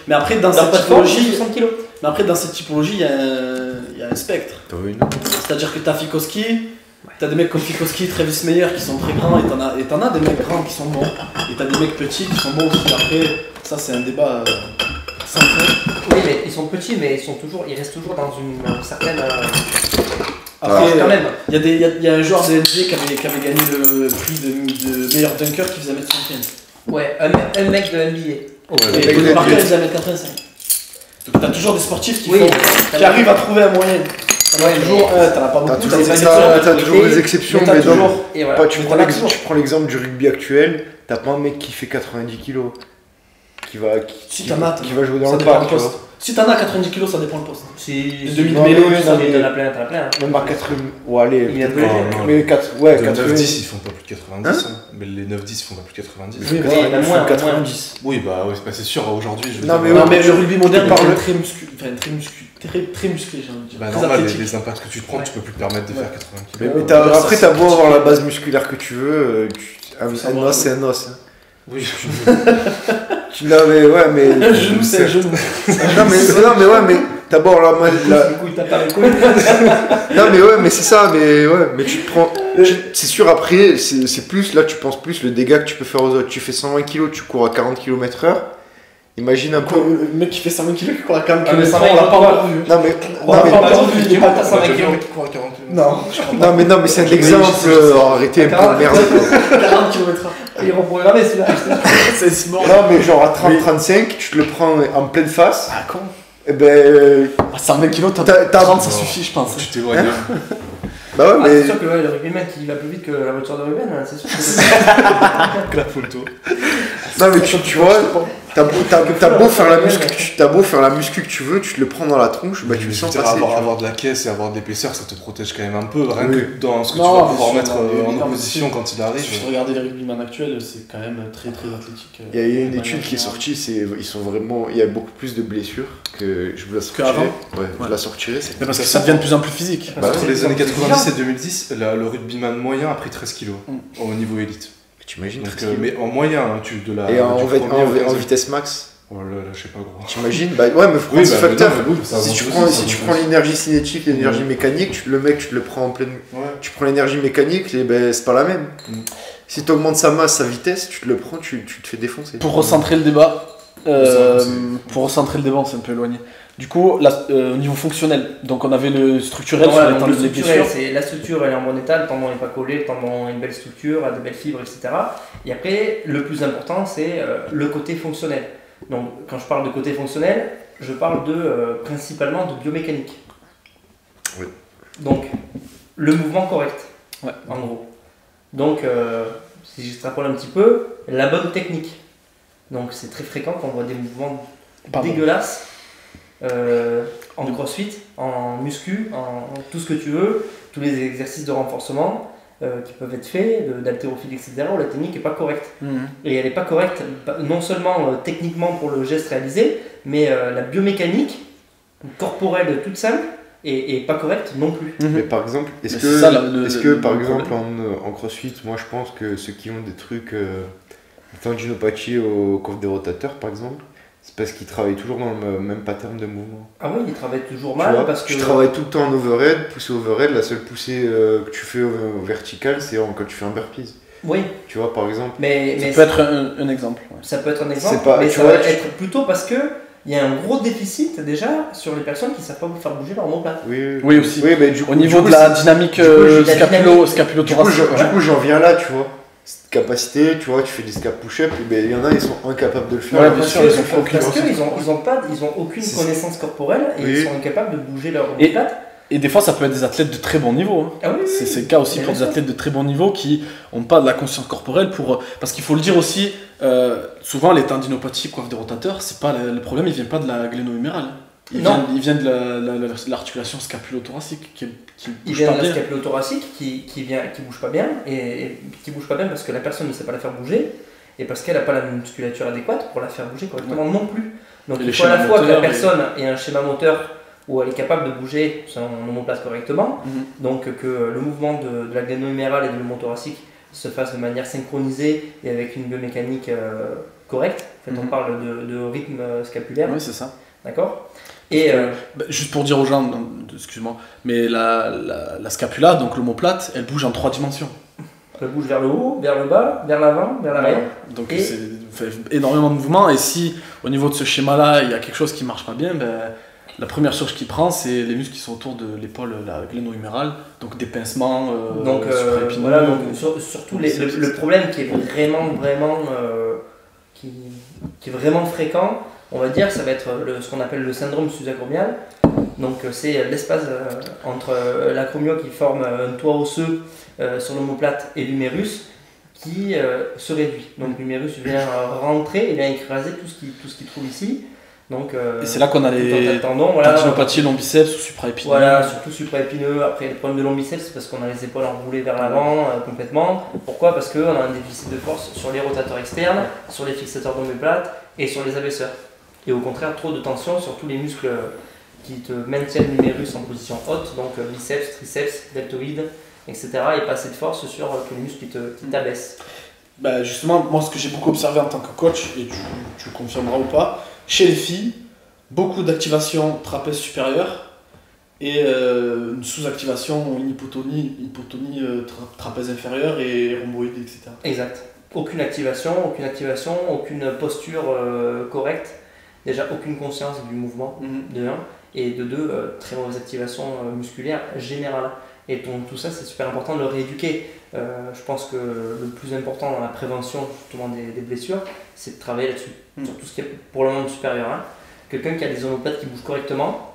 Mais après, dans cette typologie, 60 kg. Mais après, dans cette typologie, il y a un spectre. C'est-à-dire que t'as Fikoski, t'as des mecs comme Fikoski, Travis Meyer qui sont très grands, et t'en as des mecs grands qui sont bons, et t'as des mecs petits qui sont bons aussi. Après, ça c'est un débat sans fin. Oui, mais ils sont petits, mais ils restent toujours dans une certaine. Après, quand même, il y a un joueur de NBA qui avait gagné le prix de meilleur dunker qui faisait 1m75. Ouais, un mec de NBA. Et Tony Parker il faisait 1m85. Donc t'as toujours des sportifs qui arrivent à trouver un moyen. Toujours, t'en as pas beaucoup. T'as toujours des exceptions, mais voilà. tu prends l'exemple du rugby actuel, t'as pas un mec qui fait 90 kg qui va jouer dans le parc. Si t'en as 90 kg, ça dépend le poste. Si 2000 mêlées, t'en as plein. Même à 80. Ouais, allez. Il y a mais 9-10, ils font pas plus de 90. Mais les 9-10, ils font pas plus de 90. Oui, il y en a moins. 90. Oui, bah c'est sûr, aujourd'hui. Non, mais le rugby moderne parle très musclé, j'ai envie de dire. Bah, normal, les impacts que tu te prends, tu peux plus te permettre de faire 80 kg. Mais après, t'as beau avoir la base musculaire que tu veux, un os, c'est un os. Oui, non mais ouais mais un genou c'est un genou. non mais ouais mais d'abord la non mais ouais mais c'est ça mais tu te prends c'est sûr après c'est plus là tu penses plus le dégât que tu peux faire aux autres. Tu fais 120 kg, tu cours à 40 km/h. Imagine un peu le mec qui fait 120 kg qui court à 40 km/h, on l'a pas encore vu. Non mais il est pas à 120 kg. Non mais c'est un exemple, arrêtez un peu de merde. 40 km/h. Il est reprogrammé celui-là. C'est si mort. Non mais genre à 30-35, tu te le prends en pleine face. Ah con. Et ben à 120 kg, t'as 30, ça suffit je pense. Tu t'éloignes. Bah ouais, mais. C'est sûr que le rugbyman qui va plus vite que la voiture de Ruben, c'est sûr que la photo. Non mais tu vois, t'as beau faire la muscu que tu veux, tu te le prends dans la tronche, bah tu le sens passer. Avoir de la caisse et avoir de l'épaisseur, ça te protège quand même un peu, rien que dans ce que tu vas pouvoir mettre en opposition quand il arrive. Si tu regardes les rugbyman actuels, c'est quand même très très athlétique. Il y a une étude qui est sortie, ils sont vraiment, il y a beaucoup plus de blessures que je vous la sortirai. Ouais, je la sortirai. Parce que ça devient de plus en plus physique. Entre les années 90 et 2010, le rugbyman moyen a pris 13 kilos au niveau élite. T'imagines? Mais en moyen, et en vitesse max? Oh là là, je sais pas gros. T'imagines? Bah ouais, mais faut prendre ce facteur. Si tu prends l'énergie cinétique, l'énergie mécanique, le mec, tu te le prends en pleine. Tu prends l'énergie mécanique, et ben c'est pas la même. Si tu augmentes sa masse, sa vitesse, tu te le prends, tu te fais défoncer. Pour recentrer le débat, on s'est un peu éloigné. Du coup, au niveau fonctionnel, donc on avait le structurel sur les tendons de blessure. La structure elle est en bon état, le tendon n'est pas collé, le tendon a une belle structure, a de belles fibres, etc. Et après, le plus important, c'est le côté fonctionnel. Donc, quand je parle de côté fonctionnel, je parle principalement de biomécanique. Oui. Donc, le mouvement correct, en gros. Donc, si j'extrapole un petit peu, la bonne technique. Donc, c'est très fréquent qu'on voit des mouvements dégueulasses. En crossfit, en muscu, en tout ce que tu veux, tous les exercices de renforcement qui peuvent être faits, d'haltérophilie, etc., où la technique n'est pas correcte. Et elle n'est pas correcte non seulement techniquement pour le geste réalisé, mais la biomécanique corporelle toute simple est pas correcte non plus. Mais par exemple, est-ce que par exemple en crossfit, moi je pense que ceux qui ont des trucs tendinopathie au coffre des rotateurs par exemple, c'est parce qu'ils travaillent toujours dans le même pattern de mouvement. Ah oui, ils travaillent toujours mal parce que... Tu travailles tout le temps en overhead, poussée overhead, la seule poussée que tu fais au vertical, c'est quand tu fais un burpees. Oui. Tu vois, par exemple. Mais ça peut être un exemple. Ouais. Ça peut être un exemple, mais ça va être plutôt parce que il y a un gros déficit déjà sur les personnes qui ne savent pas faire bouger leur omoplate. Oui aussi. Oui, mais du coup, au niveau de la dynamique scapulo-thoracique. Du coup, j'en viens là, tu vois. Cette capacité, tu vois, tu fais des scap push-up, et ben il y en a, ils sont incapables de le faire. Ouais, bien sûr, parce qu'ils n'ont aucune connaissance corporelle et ils sont incapables de bouger leur omoplate. Et des fois, ça peut être des athlètes de très bon niveau. Hein. Ah oui, c'est le cas aussi pour des athlètes de très bon niveau qui n'ont pas de la conscience corporelle. Parce qu'il faut le dire aussi, souvent les tendinopathie, coiffe de rotateur, c'est pas le problème, il vient pas de la gléno-humérale. Il vient de l'articulation scapulo-thoracique qui il vient de la scapulo-thoracique qui bouge pas bien, et qui bouge pas bien parce que la personne ne sait pas la faire bouger, et parce qu'elle n'a pas la musculature adéquate pour la faire bouger correctement non plus. Donc il faut à la fois que la personne ait un schéma moteur où elle est capable de bouger son omoplate correctement, donc que le mouvement de la gléno-humérale et de l'homothoracique se fasse de manière synchronisée et avec une biomécanique correcte. En fait, on parle de rythme scapulaire. Oui, c'est ça. D'accord. Et juste pour dire aux gens, excuse-moi, mais la scapula, donc l'omoplate, elle bouge en 3 dimensions. Elle bouge vers le haut, vers le bas, vers l'avant, vers l'arrière. Donc c'est énormément de mouvements, et si au niveau de ce schéma-là, il y a quelque chose qui ne marche pas bien, la première chose qu'il prend, c'est les muscles qui sont autour de l'épaule, la gléno-humérale, donc des pincements supraépineux. Voilà, donc surtout le problème qui est vraiment fréquent, on va dire, ça va être ce qu'on appelle le syndrome sus-acromial. Donc c'est l'espace entre l'acromion qui forme un toit osseux sur l'omoplate et l'humérus qui se réduit. Donc l'humérus vient rentrer et vient écraser tout ce qu'il trouve ici. Donc, et c'est là qu'on a les tendinopathies lombiceps ou supraépineux. Voilà, surtout supraépineux. Après, le problème de lombiceps, c'est parce qu'on a les épaules enroulées vers l'avant complètement. Pourquoi? Parce qu'on a un déficit de force sur les rotateurs externes, sur les fixateurs d'omoplate et sur les abaisseurs. Et au contraire, trop de tension sur tous les muscles qui te maintiennent l'humérus en position haute, donc biceps, triceps, deltoïdes, etc. Et pas assez de force sur tous les muscles qui t'abaissent. Justement, moi, ce que j'ai beaucoup observé en tant que coach, et tu confirmeras ou pas, chez les filles, beaucoup d'activation trapèze supérieur et une sous-activation, une hypotonie trapèze inférieur et rhomboïde, etc. Exact. Aucune activation, aucune posture correcte. Déjà, aucune conscience du mouvement, de 1. Et de 2, très mauvaise activation musculaire générale. Et tout ça, c'est super important de le rééduquer. Je pense que le plus important dans la prévention justement des blessures, c'est de travailler là-dessus, sur tout ce qui est pour le membre supérieur. Hein. Quelqu'un qui a des omoplates qui bougent correctement,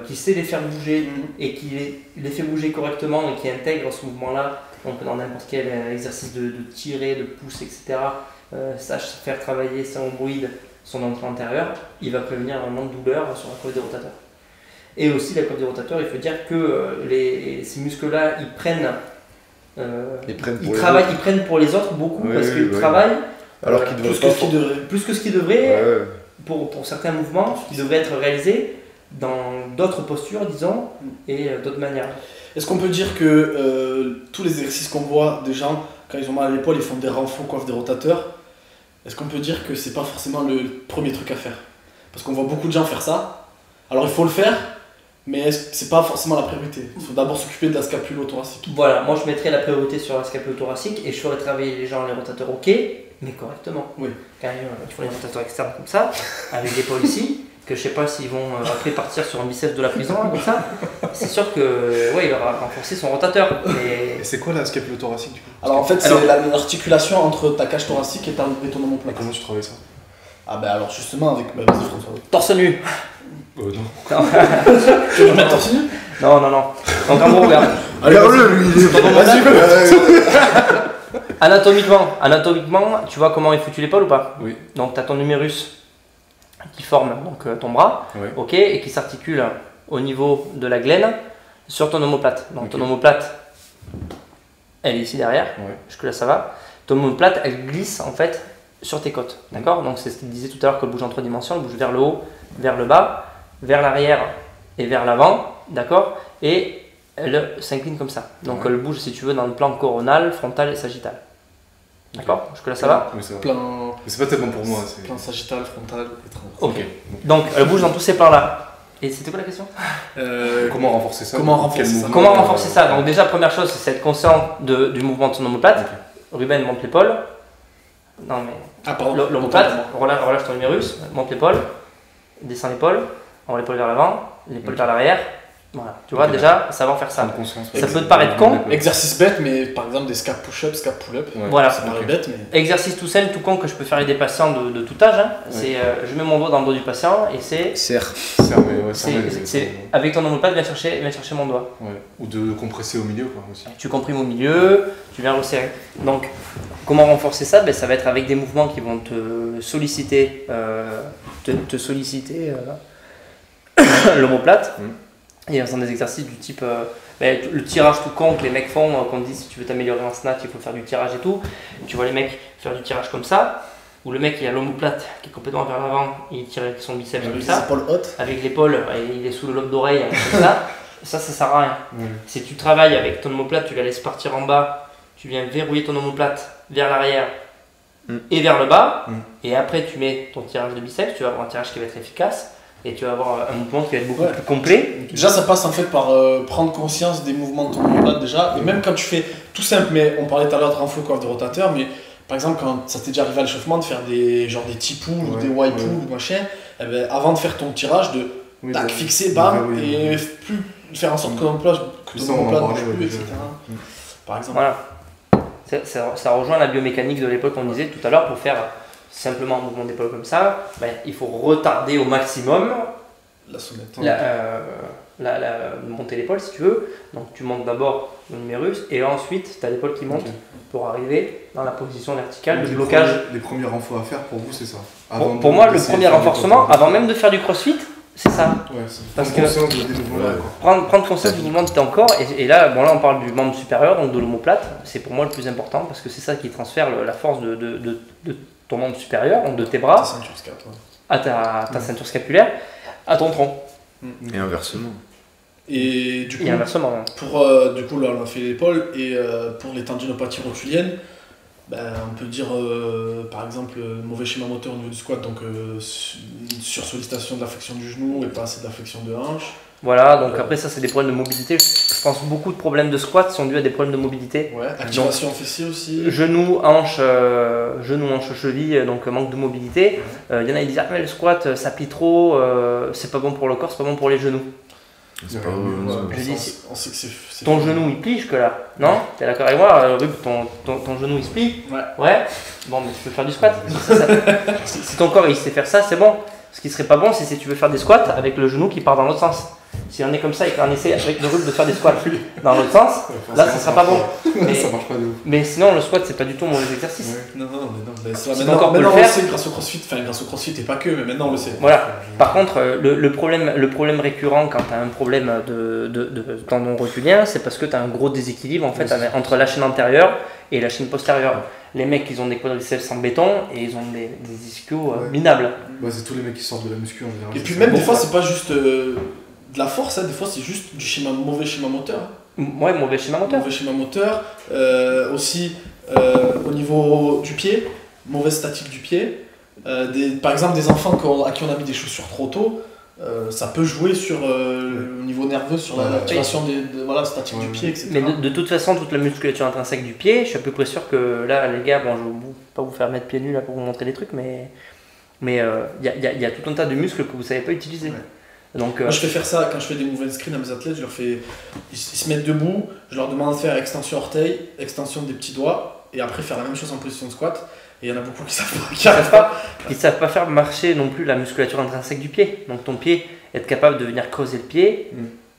qui sait les faire bouger et qui les fait bouger correctement et qui intègre ce mouvement-là, donc dans n'importe quel exercice de tirer, de pouce, etc., sache faire travailler son rhomboïde, son entrée antérieure, il va prévenir un moment de douleur sur la coiffe des rotateurs. Et aussi la coiffe des rotateurs, il faut dire que ces muscles-là, ils prennent pour les autres beaucoup, parce qu'ils travaillent alors qu'ils plus que ce qu'ils devraient pour certains mouvements qui devraient être réalisés dans d'autres postures, disons, et d'autres manières. Est-ce qu'on peut dire que tous les exercices qu'on voit des gens, quand ils ont mal à l'épaule, ils font des renforts coiffe des rotateurs? Est-ce qu'on peut dire que c'est pas forcément le premier truc à faire? Parce qu'on voit beaucoup de gens faire ça. Alors il faut le faire, mais c'est pas forcément la priorité. Il faut d'abord s'occuper de la scapulo-thoracique. Voilà, moi je mettrais la priorité sur la scapulo-thoracique et je ferais travailler les gens les rotateurs ok, mais correctement. Oui. Quand ils font les rotateurs externes comme ça, avec l'épaule ici, que je sais pas s'ils vont après partir sur un biceps de la prison, hein, comme ça. C'est sûr que il va renforcer son rotateur. Et c'est quoi la scapulo-thoracique du coup? Alors en fait, c'est l'articulation entre ta cage thoracique et ton omoplate. Comment tu travailles ça? Alors justement avec... Vas-y François. Torse nu. Non. Tu veux mettre torse nu? Non. Donc en gros, regarde. Regarde-le, lui, il est... Anatomiquement, tu vois comment est foutu l'épaule ou pas? Oui. Donc tu as ton humérus qui forme ton bras, ok, et qui s'articule au niveau de la glène sur ton omoplate. Donc ton omoplate, elle est ici derrière, jusque-là ça va. Ton omoplate, elle glisse en fait sur tes côtes, d'accord? Donc c'est ce qu'il disait tout à l'heure, qu'elle bouge en 3 dimensions, elle bouge vers le haut, vers le bas, vers l'arrière et vers l'avant, d'accord? Et elle s'incline comme ça. Donc elle bouge, si tu veux, dans le plan coronal, frontal et sagittal. D'accord? Jusque-là ça va? Oui, ça va. Plan... Mais c'est pas tellement pour moi. Plan sagittal, frontal et transversal. Ok. Donc elle bouge dans tous ces plans-là. Et c'était quoi la question? Comment renforcer ça? Comment renforcer ça? Donc déjà, première chose, c'est être conscient du mouvement de son omoplate. Ruben, monte l'épaule. Non mais... l'omoplate, relâche ton humérus, monte l'épaule, descend l'épaule, envoie l'épaule vers l'avant, l'épaule vers l'arrière, Voilà, tu vois, déjà, savoir faire ça. Conscience, Ça peut te paraître con. Exercice bête, mais par exemple des scap push-up, scap pull-up. Voilà. Ça paraît bête, mais. Exercice tout seul, tout con que je peux faire avec des patients de tout âge. Hein. C'est, je mets mon doigt dans le dos du patient et c'est. Avec ton omoplate, viens chercher mon doigt. Ouais. Ou de compresser au milieu, quoi, aussi. Tu comprimes au milieu, tu viens resserrer. Donc, comment renforcer ça? Ça va être avec des mouvements qui vont te solliciter, l'omoplate. Et en faisant des exercices du type le tirage tout con que les mecs font, qu'on dit si tu veux t'améliorer en snatch, il faut faire du tirage et tout. Tu vois les mecs faire du tirage comme ça, où le mec il a l'omoplate qui est complètement vers l'avant, il tire avec son biceps comme ça, avec l'épaule, il est sous le lobe d'oreille, comme ça sert à rien. Si tu travailles avec ton omoplate, tu la laisses partir en bas, tu viens verrouiller ton omoplate vers l'arrière et vers le bas, et après tu mets ton tirage de biceps, tu vas avoir un tirage qui va être efficace. Et tu vas avoir un mouvement qui va être beaucoup plus complet. Déjà, ça passe en fait par prendre conscience des mouvements de ton omoplate déjà. Et même quand tu fais tout simple, mais on parlait tout à l'heure de renfort coiffe de rotateur, mais par exemple, quand ça t'est déjà arrivé à l'échauffement de faire des T-pulls ou des Y-pulls ou machin, avant de faire ton tirage, de fixer, bam, et plus faire en sorte que ton omoplate ne bouge plus, etc. Par exemple. Voilà. Ça rejoint la biomécanique de l'épaule qu'on disait tout à l'heure pour faire. Simplement un mouvement d'épaule comme ça, il faut retarder au maximum la sonnette. Monter l'épaule si tu veux. Donc tu montes d'abord le numérus et ensuite tu as l'épaule qui monte pour arriver dans la position verticale de blocage. Les premiers renforts à faire pour vous, c'est ça? Pour moi, le premier renforcement, avant même de faire du crossfit, c'est ça. Parce que prendre conscience du mouvement de ton corps et là, on parle du membre supérieur, donc de l'omoplate. C'est pour moi le plus important parce que c'est ça qui transfère la force de ton membre supérieur, donc de tes bras, à ta ceinture scapulaire, à ton tronc. Et inversement. Et du coup, inversement. Du coup, là, on a fait l'épaule, et pour les tendinopathies rotuliennes, on peut dire par exemple mauvais schéma moteur au niveau du squat, donc sursollicitation de la flexion du genou et pas assez de la flexion de hanche. Voilà, donc après ça c'est des problèmes de mobilité. Je pense beaucoup de problèmes de squat sont dus à des problèmes de mobilité. Ouais, activation fessier aussi. Genou, hanche, cheville, donc manque de mobilité. Il y en a qui disent mais le squat ça plie trop, c'est pas bon pour le corps, c'est pas bon pour les genoux. C'est pas on sait que c'est ton genou il plie jusque là, non? T'es d'accord avec moi, Rub, ton genou il se plie? Ouais. Bon, mais tu peux faire du squat. Si ton corps il sait faire ça, c'est bon. Ce qui serait pas bon, c'est si tu veux faire des squats avec le genou qui part dans l'autre sens. Si on est comme ça et qu'on essaie avec le Rub de faire des squats dans l'autre sens, là ça sera pas bon. Ça marche pas de ouf. Mais sinon le squat c'est pas du tout un mauvais exercice. Non, maintenant on le sait grâce au crossfit et pas que, mais maintenant on le sait. Voilà. Par contre, le problème récurrent quand tu as un problème de tendon rotulien, c'est parce que tu as un gros déséquilibre en fait entre la chaîne antérieure et la chaîne postérieure. Les mecs ils ont des quadriceps en béton et ils ont des ischios minables. C'est tous les mecs qui sortent de la muscu en général. Et puis même des fois c'est pas juste de la force, des fois c'est juste du mauvais schéma moteur. Ouais, mauvais schéma moteur. Mauvais schéma moteur. Aussi au niveau du pied, mauvaise statique du pied. Par exemple des enfants à qui on a mis des chaussures trop tôt, ça peut jouer sur le niveau nerveux, sur l'activation statique du pied, etc. Mais de toute façon, toute la musculature intrinsèque du pied, je suis à peu près sûr que là, les gars, je ne vais pas vous faire mettre pieds nus là, pour vous montrer les trucs, mais il y a tout un tas de muscles que vous ne savez pas utiliser. Ouais. Donc, moi, je fais faire ça quand je fais des movement screen à mes athlètes, ils se mettent debout, je leur demande de faire extension orteil, extension des petits doigts, et après faire la même chose en position de squat. Et il y en a beaucoup qui n'arrivent pas. Ils ne savent pas faire marcher non plus la musculature intrinsèque du pied. Donc ton pied, être capable de venir creuser le pied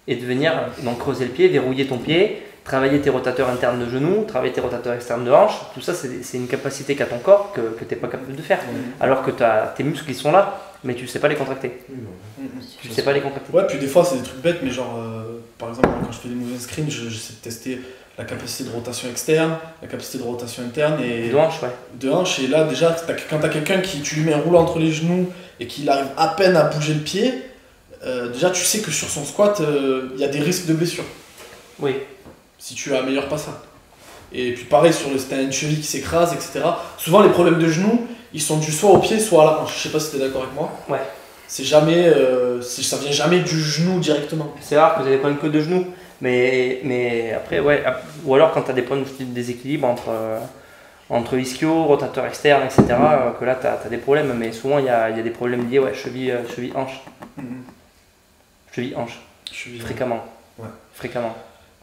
et de venir creuser le pied, verrouiller ton pied, travailler tes rotateurs internes de genoux, travailler tes rotateurs externes de hanches. Tout ça, c'est une capacité qu'a ton corps que tu n'es pas capable de faire. Alors que tes muscles ils sont là, mais tu ne sais pas les contracter. Tu ne sais pas les contracter. Ouais, puis des fois c'est des trucs bêtes, mais genre par exemple quand je fais des movement screen, j'essaie de tester la capacité de rotation externe, la capacité de rotation interne et de hanche, de hanche. Et là déjà quand tu as quelqu'un qui tu lui mets un rouleau entre les genoux et qu'il arrive à peine à bouger le pied, déjà tu sais que sur son squat il y a des risques de blessure. Oui. Si tu améliores pas ça. Et puis pareil sur si t'as une cheville qui s'écrase, etc. Souvent les problèmes de genoux ils sont dus soit au pied soit à la hanche. Je sais pas si t'es d'accord avec moi. Ouais. C'est jamais ça vient jamais du genou directement. C'est rare que vous avez des problèmes que de genoux. Mais après, ouais, ou alors quand tu as des problèmes de déséquilibre entre ischio, rotateur externe, etc., que là tu as des problèmes, mais souvent il y a des problèmes liés, cheville, hanche. Cheville, hanche. Fréquemment. Ouais. Fréquemment.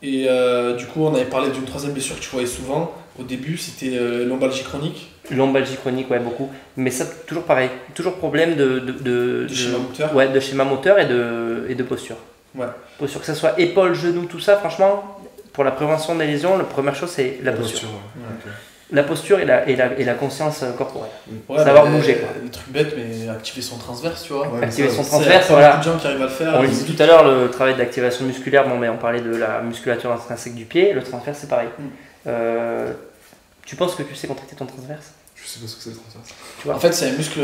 Et du coup, on avait parlé d'une troisième blessure que tu voyais souvent. Au début, c'était lombalgie chronique. Lombalgie chronique, ouais, beaucoup. Mais ça, toujours pareil. Toujours problème de schéma moteur. Ouais, de schéma moteur et de posture. Ouais. Posture, que ce soit épaule, genou, tout ça, franchement, pour la prévention des lésions, la première chose, c'est la posture. Okay. La posture et la conscience corporelle. Ouais, savoir bouger, quoi. Le truc bête, mais activer son transverse, tu vois. Ouais, Activer son Il y a transverse, pas voilà. beaucoup de gens qui arrivent à le faire. On le disait tout à l'heure, le travail d'activation musculaire, bon, mais on parlait de la musculature intrinsèque du pied, le transverse, c'est pareil. Tu penses que tu sais contracter ton transverse? Je sais pas ce que c'est le transverse. En fait, c'est un muscle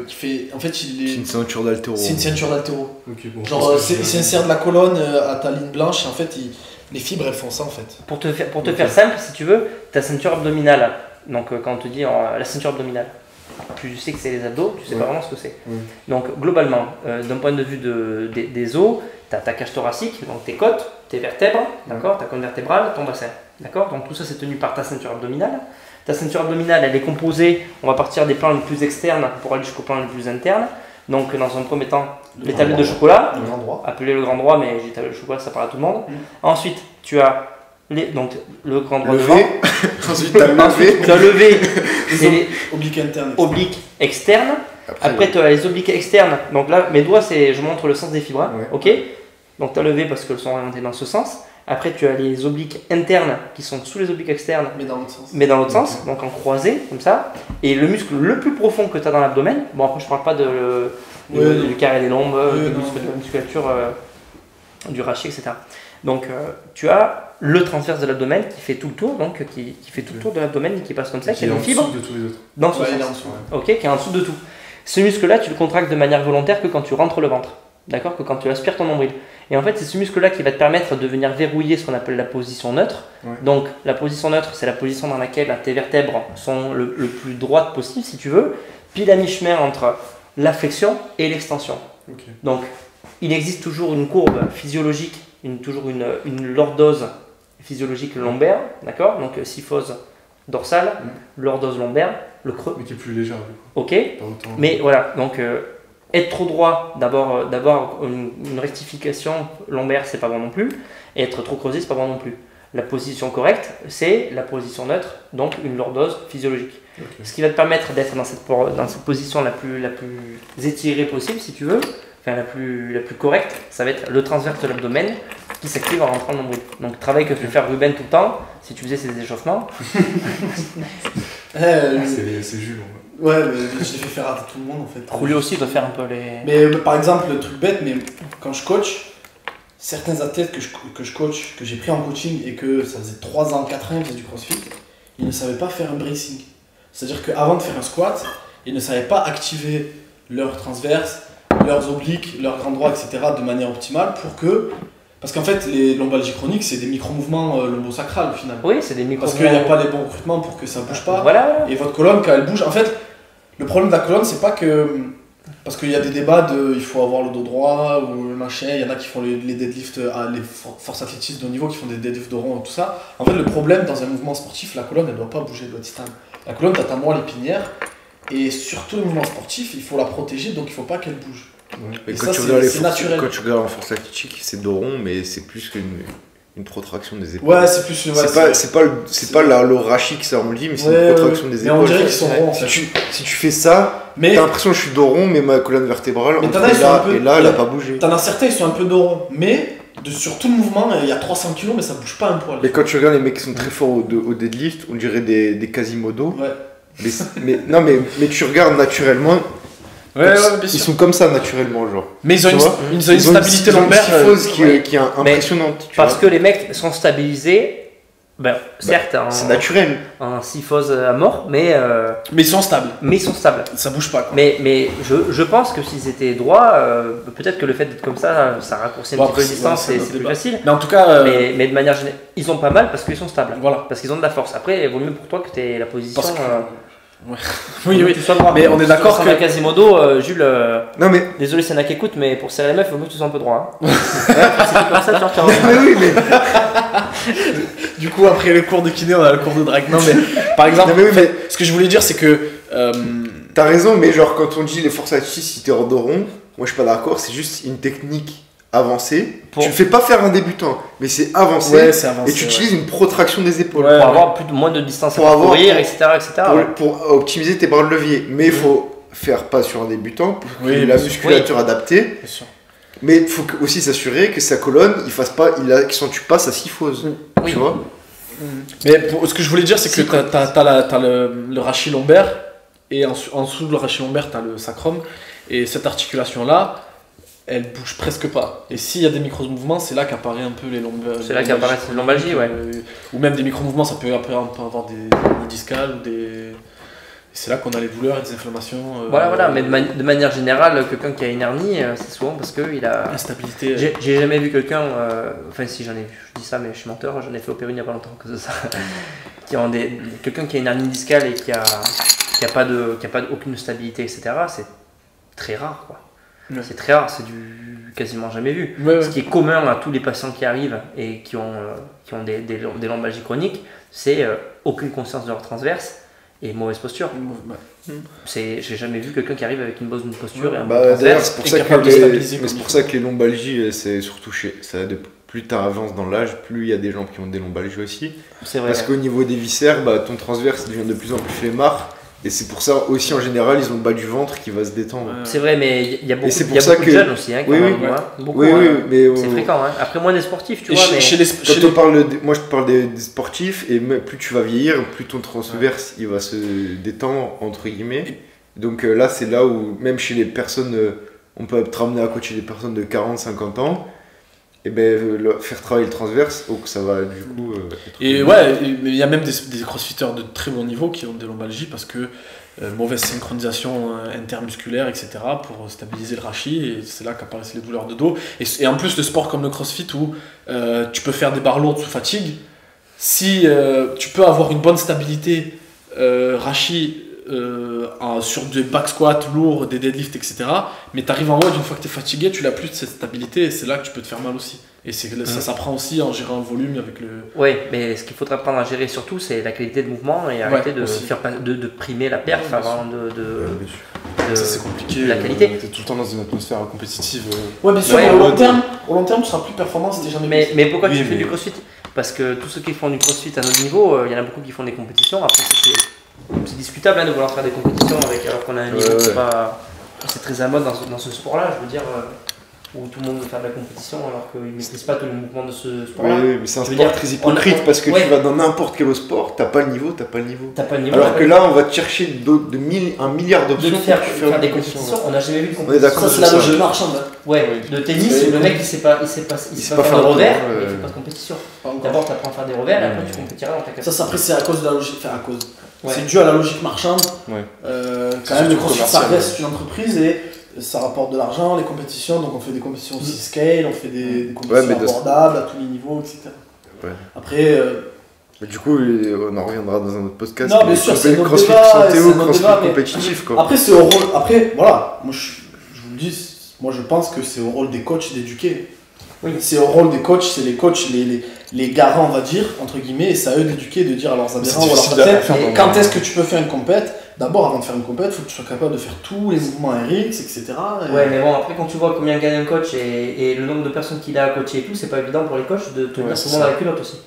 qui fait. En fait, il est. C'est une ceinture d'haltéro. C'est une ceinture d'haltéro. Ok, bon. Genre, il s'insère de la colonne à ta ligne blanche et en fait, les fibres elles font ça en fait. Pour te faire simple, si tu veux, ta ceinture abdominale. Donc, quand on te dit la ceinture abdominale, tu sais que c'est les abdos, tu sais pas vraiment ce que c'est. Donc, globalement, d'un point de vue des os, tu as ta cage thoracique, donc tes côtes, tes vertèbres, d'accord, ta colonne vertébrale, ton bassin. D'accord. Donc, tout ça, c'est tenu par ta ceinture abdominale. Ta ceinture abdominale, elle est composée, on va partir des plans les plus externes pour aller jusqu'au plan les plus internes. Donc, dans un premier temps, les tablettes de chocolat, Le grand droit. appelé le grand droit, mais j'ai tablette de chocolat, ça parle à tout le monde. Ensuite, tu as donc, le grand droit devant. Ensuite, tu as levé. Tu as levé Les obliques internes. obliques externes. Après, tu as les obliques externes. Donc là, mes doigts, je montre le sens des fibres. Hein. Ok. Donc, tu as levé parce qu'elles sont orientées dans ce sens. Après, tu as les obliques internes qui sont sous les obliques externes, mais dans l'autre sens, donc en croisé, comme ça. Et le muscle le plus profond que tu as dans l'abdomen, bon, après, je parle pas du carré des lombes, de la musculature du rachis, etc. Donc, tu as le transverse de l'abdomen qui fait tout le tour, donc qui fait tout le tour de l'abdomen et qui passe comme ça, qui a des fibres de tous les autres. dans ce sens. Ok, qui est en dessous de tout. Ce muscle-là, tu le contractes de manière volontaire que quand tu rentres le ventre. D'accord, que quand tu aspires ton nombril. Et en fait, c'est ce muscle-là qui va te permettre de venir verrouiller ce qu'on appelle la position neutre. Ouais. Donc, la position neutre, c'est la position dans laquelle tes vertèbres sont le plus droites possible, si tu veux, pile à mi-chemin entre la flexion et l'extension. Okay. Donc, il existe toujours une courbe physiologique, toujours une lordose physiologique lombaire, d'accord. Donc, syphose dorsale, lordose lombaire, le creux. Mais qui est plus légère, du coup. Ok. Mais voilà, donc être trop droit, d'avoir une rectification lombaire, c'est pas bon non plus. Et être trop creusé, c'est pas bon non plus. La position correcte, c'est la position neutre, donc une lordose physiologique. Okay. Ce qui va te permettre d'être dans cette position la plus étirée possible, si tu veux, enfin la plus correcte, ça va être le transverse de l'abdomen qui s'active en rentrant le nombril. Donc, travail que fait faire Ruben tout le temps, si tu faisais ses échauffements. C'est Jules. Ouais, mais je l'ai fait faire à tout le monde en fait. Roulé aussi doit faire un peu les. Mais par exemple, le truc bête, mais quand je coach, certains athlètes que je coach, que j'ai pris en coaching et que ça faisait 3 ans, 4 ans qu'ils faisaient du crossfit, ils ne savaient pas faire un bracing. C'est-à-dire qu'avant de faire un squat, ils ne savaient pas activer leur transverse, leurs obliques, leurs grands droits, etc. de manière optimale pour que. Parce qu'en fait, les lombalgies chroniques, c'est des micro-mouvements lombosacrales au final. Oui, c'est des micro-mouvements. Parce qu'il n'y a pas les bons recrutements pour que ça ne bouge pas. Voilà. Et votre colonne, quand elle bouge, en fait, le problème de la colonne, c'est pas que. Parce qu'il y a des débats de il faut avoir le dos droit ou le machin, il y en a qui font les deadlifts, les forces athlétistes de haut niveau qui font des deadlifts de rond et tout ça. En fait, le problème dans un mouvement sportif, la colonne, elle doit pas bouger, elle doit être stable. La colonne, t'as ta moelle épinière, et surtout le mouvement sportif, il faut la protéger, donc il faut pas qu'elle bouge. Et quand tu regardes naturel. Quand tu regardes en force athlétique, c'est dos rond, mais c'est plus qu'une protraction des épaules. Ouais, c'est plus. Ouais, c'est pas le rachis qui s'arrondit, mais c'est une protraction des épaules. Mais on dirait qu'ils sont ronds. Si tu fais ça, t'as l'impression que je suis dos rond, mais ma colonne vertébrale, elle a pas bougé. T'en as certains, ils sont un peu dos rond, mais sur tout le mouvement, il y a 300 kg, mais ça bouge pas un poil. Mais quand tu regardes les mecs qui sont très forts au deadlift, on dirait des Quasimodo. Ouais. Mais tu regardes naturellement. Ils sont comme ça naturellement, genre. Mais ils ont une stabilité lombaire qui est impressionnante. Parce que les mecs sont stabilisés, certes, c'est naturel. En syphose à mort, mais ils sont stables. Ça bouge pas. Quoi. Mais je pense que s'ils étaient droits, peut-être que le fait d'être comme ça raccourcit un petit peu la distance et c'est plus facile. Mais en tout cas, mais de manière générale, ils ont pas mal parce qu'ils sont stables. Voilà. Parce qu'ils ont de la force. Après, il vaut mieux pour toi que tu aies la position. Ouais. Oui. Tu sois droit. Mais on est d'accord que Quasimodo, Jules. Non mais. Désolé, c'est y en a qui écoutent, mais pour serrer les meufs, il vaut mieux que tu sois un peu droit. Hein. C'est comme ça, tu retiens. Mais. Du coup, après le cours de kiné, on a le cours de drag. Non mais, par exemple, ce que je voulais dire, c'est que. T'as raison, mais genre quand on dit les forces athlétiques, si t'es en dos rond, moi je suis pas d'accord, c'est juste une technique avancé. Tu le fais pas faire un débutant, mais c'est avancé. Ouais, c'est avancé. Et tu utilises une protraction des épaules. Pour avoir moins de distance à courir, etc. Pour optimiser tes bras de levier. Mais il faut faire pas sur un débutant pour la musculature adaptée. Bien sûr. Mais il faut aussi s'assurer que sa colonne, il accentue pas sa syphose. Tu vois. Mais ce que je voulais dire, c'est que t'as le rachis lombaire, et en dessous de le rachis lombaire, t'as le sacrum, et cette articulation-là, elle bouge presque pas. Et s'il y a des micro-mouvements, c'est là qu'apparaît un peu les lombalgies. C'est là qu'apparaissent les lombalgies, ouais. Ou même des micro-mouvements, ça peut avoir des discales ou des... C'est là qu'on a les douleurs et des inflammations. Voilà, mais de manière générale, quelqu'un qui a une hernie, c'est souvent parce qu'il a... Instabilité. J'ai jamais vu quelqu'un, enfin si j'en ai vu, je dis ça mais je suis menteur, j'en ai fait opérer il n'y a pas longtemps que ça. Quelqu'un qui a une hernie discale et qui a pas aucune stabilité, etc., c'est très rare, quoi. Ouais. C'est très rare, c'est quasiment jamais vu. Ouais. Ce qui est commun à tous les patients qui arrivent et qui ont des lombalgies chroniques, c'est aucune conscience de leur transverse et mauvaise posture. J'ai jamais vu quelqu'un qui arrive avec une bonne posture et un bon transverse. C'est pour ça que les lombalgies, c'est surtout plus tu avances dans l'âge, plus il y a des gens qui ont des lombalgies aussi. C'est vrai. Parce qu'au niveau des viscères, ton transverse devient de plus en plus flemmard. Et c'est pour ça aussi en général ils ont le bas du ventre qui va se détendre. C'est vrai, mais il y a beaucoup de jeunes aussi qui mais c'est fréquent. Hein. Après moins des sportifs, tu vois. Moi je parle des sportifs, et plus tu vas vieillir, plus ton transverse il va se détendre entre guillemets. Donc là c'est là où même chez les personnes, on peut être amené à coacher des personnes de 40-50 ans. Et faire travailler le transverse, ça va du coup et ouais, il y a même des crossfitters de très bon niveau qui ont des lombalgies parce que mauvaise synchronisation intermusculaire, etc., pour stabiliser le rachis, et c'est là qu'apparaissent les douleurs de dos. Et en plus, le sport comme le crossfit où tu peux faire des barres lourdes sous fatigue, si tu peux avoir une bonne stabilité rachis sur des back squats lourds, des deadlifts, etc. Mais tu arrives en haut, une fois que tu es fatigué, tu n'as plus de cette stabilité, et c'est là que tu peux te faire mal aussi. Et ça s'apprend aussi en gérant le volume avec le... Oui, mais ce qu'il faudra apprendre à gérer surtout, c'est la qualité de mouvement et arrêter de primer la perf avant ça c'est compliqué. La qualité. Tu es tout le temps dans une atmosphère compétitive. Ouais, bien sûr, mais au long terme, tu seras plus performant si tu jamais... Mais pourquoi tu fais du crossfit ? Parce que tous ceux qui font du crossfit à notre niveau, il y en a beaucoup qui font des compétitions. Après, c'est discutable de vouloir faire des compétitions alors qu'on a un niveau c'est très à mode dans ce sport-là, je veux dire, où tout le monde veut faire de la compétition alors qu'ils ne maîtrisent pas tous les mouvements de ce sport-là. Oui, mais c'est un sport très hypocrite parce que tu vas dans n'importe quel autre sport, t'as pas le niveau. Alors que là, on va te chercher un milliard d'options pour faire des compétitions. On n'a jamais vu de compétition. Ça, c'est la logique marchande. Ouais, de tennis, le mec il sait pas faire de revers, il fait pas de compétition. D'abord, tu apprends à faire des revers et après tu compétiras dans ta capacité. Ça, après, c'est à cause de la logique. C'est dû à la logique marchande. Quand même, le crossfit, ça reste une entreprise et ça rapporte de l'argent, les compétitions. Donc, on fait des compétitions aussi scale, on fait des compétitions abordables à tous les niveaux, etc. Après. Mais du coup, on en reviendra dans un autre podcast. Non, bien sûr, c'est notre crossfit débat. santé ou crossfit compétitif, quoi. Après, c'est au rôle. Après, voilà, moi, je vous le dis, moi, je pense que c'est au rôle des coachs d'éduquer. Oui. C'est au rôle des coachs, c'est les coachs, les garants, on va dire, entre guillemets, et c'est à eux d'éduquer, de dire à leurs adhérents ou à leurs athlètes quand est-ce que tu peux faire une compète. D'abord, avant de faire une compète, il faut que tu sois capable de faire tous les mouvements RX, etc. Ouais, mais bon, après, quand tu vois combien gagne un coach et le nombre de personnes qu'il a à coacher et tout, c'est pas évident pour les coachs de tenir tout le monde à la culotte aussi.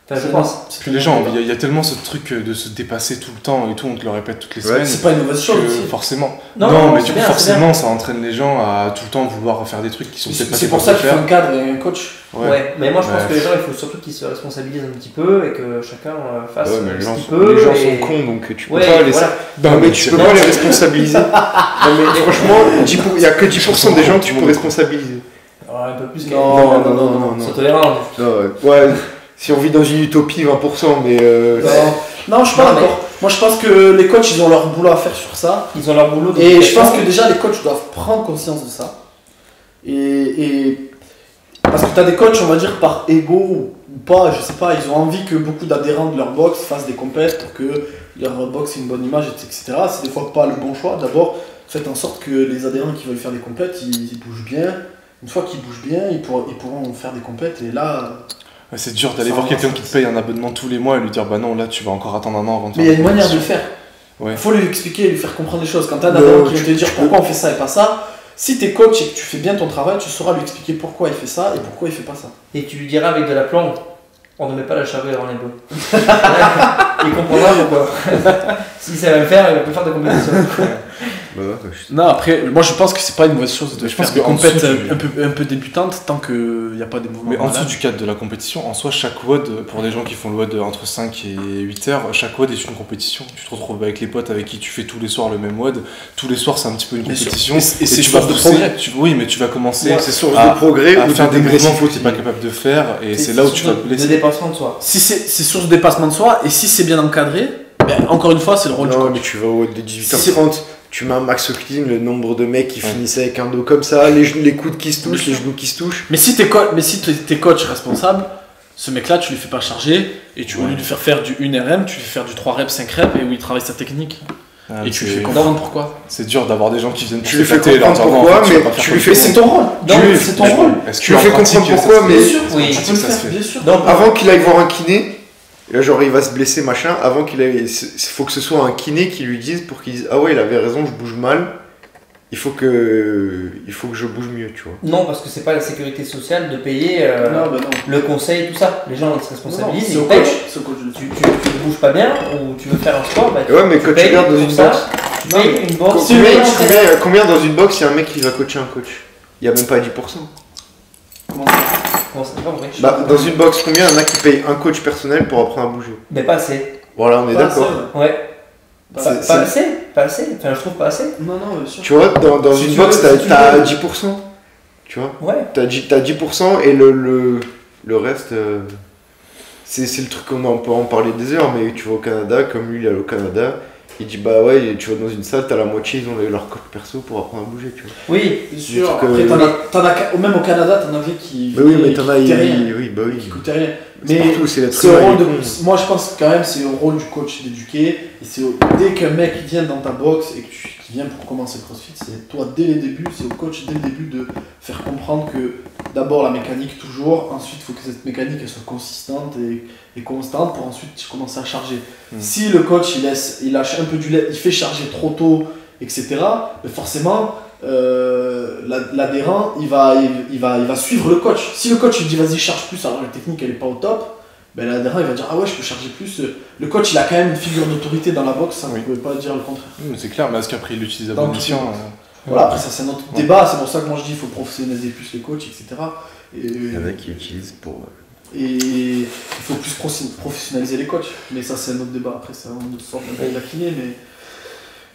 Enfin, je pense. Parce que les gens, il y a tellement ce truc de se dépasser tout le temps et tout, on te le répète toutes les semaines. C'est pas une mauvaise chose aussi. Forcément. Non, mais du coup, forcément, ça entraîne les gens à tout le temps vouloir faire des trucs qui sont peut-être pas. C'est pour ça qu'il faut un cadre et un coach. Ouais, mais moi je pense que les gens, il faut surtout qu'ils se responsabilisent un petit peu et que chacun fasse ce qu'il peut. Les gens sont cons, donc tu peux pas les. Non, mais tu peux pas les responsabiliser. Non, mais franchement, il y a que 10% des gens que tu peux responsabiliser. Un peu plus. Non. C'est tolérant. Ouais. Si on vit dans une utopie, 20%, mais... Non, je suis pas d'accord. Moi, je pense que les coachs, ils ont leur boulot à faire sur ça. Ils ont leur boulot. Et je pense que déjà, les coachs doivent prendre conscience de ça. Et parce que tu as des coachs, on va dire, par ego ou pas, je sais pas, ils ont envie que beaucoup d'adhérents de leur box fassent des compètes pour que leur box ait une bonne image, etc. C'est des fois pas le bon choix. D'abord, faites en sorte que les adhérents qui veulent faire des compètes, ils bougent bien. Une fois qu'ils bougent bien, ils pourront faire des compètes. Et là... C'est dur d'aller voir quelqu'un qui te paye un abonnement tous les mois et lui dire bah non, là tu vas encore attendre un an avant de faire. Mais il y a une manière de le faire. Il faut lui expliquer, lui faire comprendre les choses. Quand t'as un adhérent qui vient te dire pourquoi on fait ça et pas ça, Si t'es coach et que tu fais bien ton travail, tu sauras lui expliquer pourquoi il fait ça et pourquoi il fait pas ça. Et tu lui diras avec de l'aplomb, on ne met pas la charrue avant les bœufs. Il comprendra pourquoi. Si ça va le faire, il va plus faire de compétition. Non, après, moi je pense que c'est pas une mauvaise chose de faire des compètes du... un peu débutantes tant qu'il n'y a pas des mouvements. Mais en dessous du cadre de la compétition, en soi, chaque WOD, pour des gens qui font le WOD entre 5 et 8 heures, chaque WOD est une compétition. Tu te retrouves avec les potes avec qui tu fais tous les soirs le même WOD. Tous les soirs, c'est un petit peu une compétition. Et c'est source de progrès. Oui, mais tu vas commencer c'est source de progrès à faire des mouvements que tu n'es pas capable de faire. Et c'est là où tu vas te blesser. De dépassement de soi. Si c'est source de dépassement de soi, et si c'est bien encadré, ben, encore une fois, c'est le rôle du coach. Non, mais tu vas au WOD de 18h30. Tu mets un max clean, le nombre de mecs qui finissaient avec un dos comme ça, les coudes qui se touchent, les genoux qui se touchent. Mais si t'es coach responsable, ce mec-là, tu lui fais pas charger, et au lieu de faire du 1 RM, tu lui fais faire du 3 reps, 5 reps, et où il travaille sa technique. Et tu lui fais comprendre pourquoi. C'est dur d'avoir des gens qui viennent tu lui fais comprendre pourquoi, mais tu lui fais... C'est ton rôle. C'est ton rôle. Tu lui fais comprendre pourquoi, mais... Oui, tu peux le faire, bien sûr. Avant qu'il aille voir un kiné... Là, genre il va se blesser machin, avant qu'il ait... faut que ce soit un kiné qui lui dise pour qu'il dise ah ouais il avait raison, je bouge mal, il faut que je bouge mieux, tu vois. Non, parce que c'est pas la sécurité sociale de payer le conseil, tout ça. Les gens ils se responsabilisent, ils payent. Tu ne bouges pas bien ou tu veux faire un sport, ouais, mais quand tu regardes dans une box, tu payes une box. Combien dans une box il y a un mec qui va coacher un coach? Il y a même pas 10%. Comment ça? Dans une box, combien il y en a qui payent un coach personnel pour apprendre à bouger? Mais pas assez. Voilà, on est d'accord. Ouais. Pas assez. Enfin, je trouve pas assez. Non, bien sûr. Tu vois, dans une box, t'as 10%. Tu vois? Ouais. T'as 10% et le reste, c'est le truc qu'on peut en parler des heures, mais tu vas au Canada, comme lui il est au Canada. Il dit bah ouais, tu vas dans une salle, t'as la moitié, ils ont leur coach perso pour apprendre à bouger, tu vois. Oui, c'est sûr. Après, même au Canada, t'en avais qui. Mais oui, mais t'en as qui coûtaient rien. Mais partout, c'est moi je pense quand même c'est au rôle du coach d'éduquer. Et c'est dès qu'un mec vient dans ta box et qui vient pour commencer le CrossFit, c'est toi dès les débuts, c'est au coach dès le début de faire comprendre que d'abord la mécanique toujours, ensuite il faut que cette mécanique elle soit consistante et constante pour ensuite commencer à charger. Si le coach il lâche un peu du lait, il fait charger trop tôt, etc., forcément l'adhérent il va suivre le coach. Si le coach il dit vas-y charge plus alors la technique elle est pas au top, ben l'adhérent il va dire ah ouais je peux charger plus. Le coach il a quand même une figure d'autorité dans la boxe, ça ne peut pas dire le contraire. Mais c'est clair, mais est-ce qu'après il l'utilise à bon escient Voilà, après ça c'est un autre débat, c'est pour ça que moi je dis il faut professionnaliser plus les coachs, etc. Il y en a qui utilisent pour... Et il faut plus professionnaliser les coachs, mais ça c'est un autre débat, après c'est une autre sorte de kiné,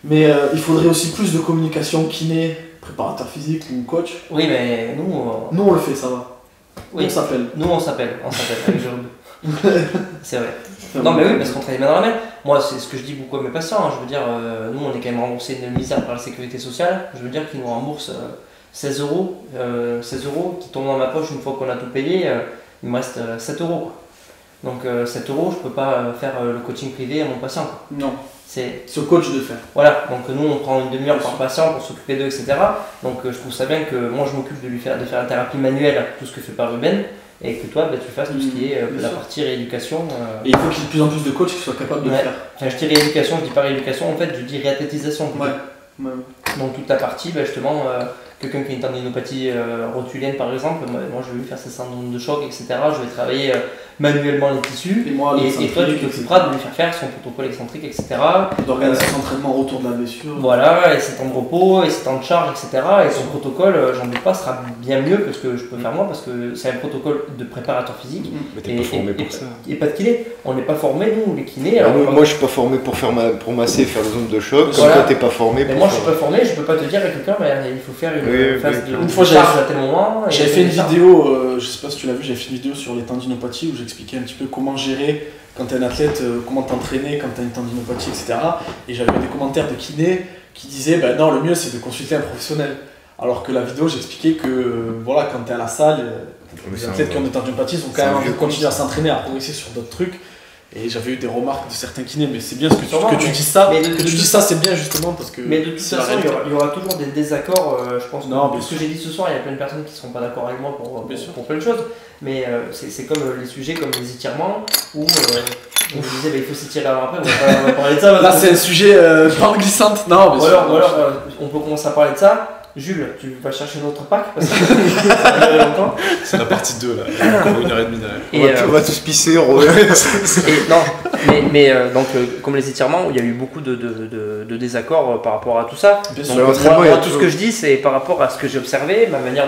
mais il faudrait aussi plus de communication kiné, préparateur physique ou coach. Oui, mais nous on le fait, ça va. Oui. On s'appelle avec Jérôme. C'est vrai. Non, mais oui, parce qu'on travaille main dans la main. Moi, c'est ce que je dis beaucoup à mes patients. Je veux dire, nous, on est quand même remboursé une misère par la sécurité sociale. Je veux dire qu'ils nous remboursent 16 euros qui tombent dans ma poche une fois qu'on a tout payé. Il me reste 7 euros. Quoi. Donc, 7 euros, je peux pas faire le coaching privé à mon patient. Quoi. Non. C'est au coach de le faire. Voilà, donc nous on prend une demi-heure par patient pour s'occuper d'eux, etc. Donc je trouve ça bien que moi je m'occupe de faire la thérapie manuelle, tout ce que fait par Ruben, et que toi tu fasses tout ce qui est la partie rééducation. Et il faut qu'il y ait de plus en plus de coachs qui soient capables de le faire. Enfin, je dis rééducation, je dis pas rééducation, en fait je dis réathlétisation. Ouais. Donc toute la partie, justement, quelqu'un qui a une tendinopathie rotulienne par exemple, moi je vais lui faire ses syndromes de choc, etc. Je vais travailler manuellement les tissus, et toi tu t'occuperas de lui faire son protocole excentrique, etc. D'organiser son entraînement autour de la blessure. Voilà, et ses temps de repos, et ses temps de charge, etc. Et son protocole, j'en doute pas, sera bien mieux que ce que je peux faire moi, parce que c'est un protocole de préparateur physique. Mais t'es pas formé pour ça. Et pas de kiné. On n'est pas formé, nous, les kinés. Alors, moi je suis pas formé pour masser et faire des ondes de choc, comme toi t'es pas formé pour... Mais moi je suis pas formé, je peux pas te dire à quelqu'un, il faut faire une phase de une fois charge à tel moment. J'avais fait une vidéo, je sais pas si tu l'as vu, j'avais fait une vidéo sur les tendinopathies où j'expliquais un petit peu comment gérer quand t'es un athlète, comment t'entraîner quand t'as une tendinopathie, etc. Et j'avais des commentaires de kinés qui disaient bah non, le mieux c'est de consulter un professionnel. Alors que la vidéo j'expliquais que voilà, quand t'es à la salle, les athlètes qui ont des tendinopathies ont quand même envie de continuer à s'entraîner, à progresser sur d'autres trucs. Et j'avais eu des remarques de certains kinés, mais c'est bien que tu dis ça. Tu dis ça, c'est bien justement parce que. Mais de toute façon, il y aura toujours des désaccords. Je pense non, que ce que j'ai dit ce soir, il y a plein de personnes qui ne seront pas d'accord avec moi pour plein de choses. Mais c'est comme les sujets comme les étirements où on vous disait il faut s'étirer avant après. On va parler de ça. Là, c'est un sujet pente glissante. Non, ou alors on peut commencer à parler de ça. Jules, tu vas chercher notre pack parce que ça va durer longtemps. C'est la partie 2 là, il y a encore 1h30 derrière. On va tous pisser, on revient. Donc, comme les étirements, il y a eu beaucoup de désaccords par rapport à tout ça. Moi, tout ce que je dis, c'est par rapport à ce que j'ai observé, ma manière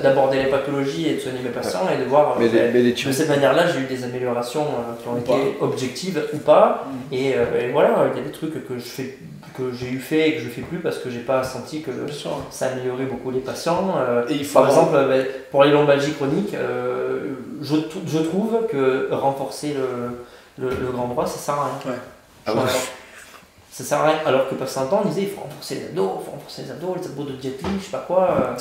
d'aborder les pathologies et de soigner mes patients et de voir de cette manière-là, j'ai eu des améliorations qui ont été objectives ou pas. Et voilà, il y a des trucs que j'ai eu fait et que je fais plus parce que j'ai pas senti que ça améliorait beaucoup les patients. Par exemple, pour les lombalgies chroniques, je trouve que renforcer le grand droit, ça sert à rien. Ouais. Voilà. Ça sert à rien. Alors que passé un temps, on disait il faut renforcer les abdos, les abdos de Jet Li, je sais pas quoi.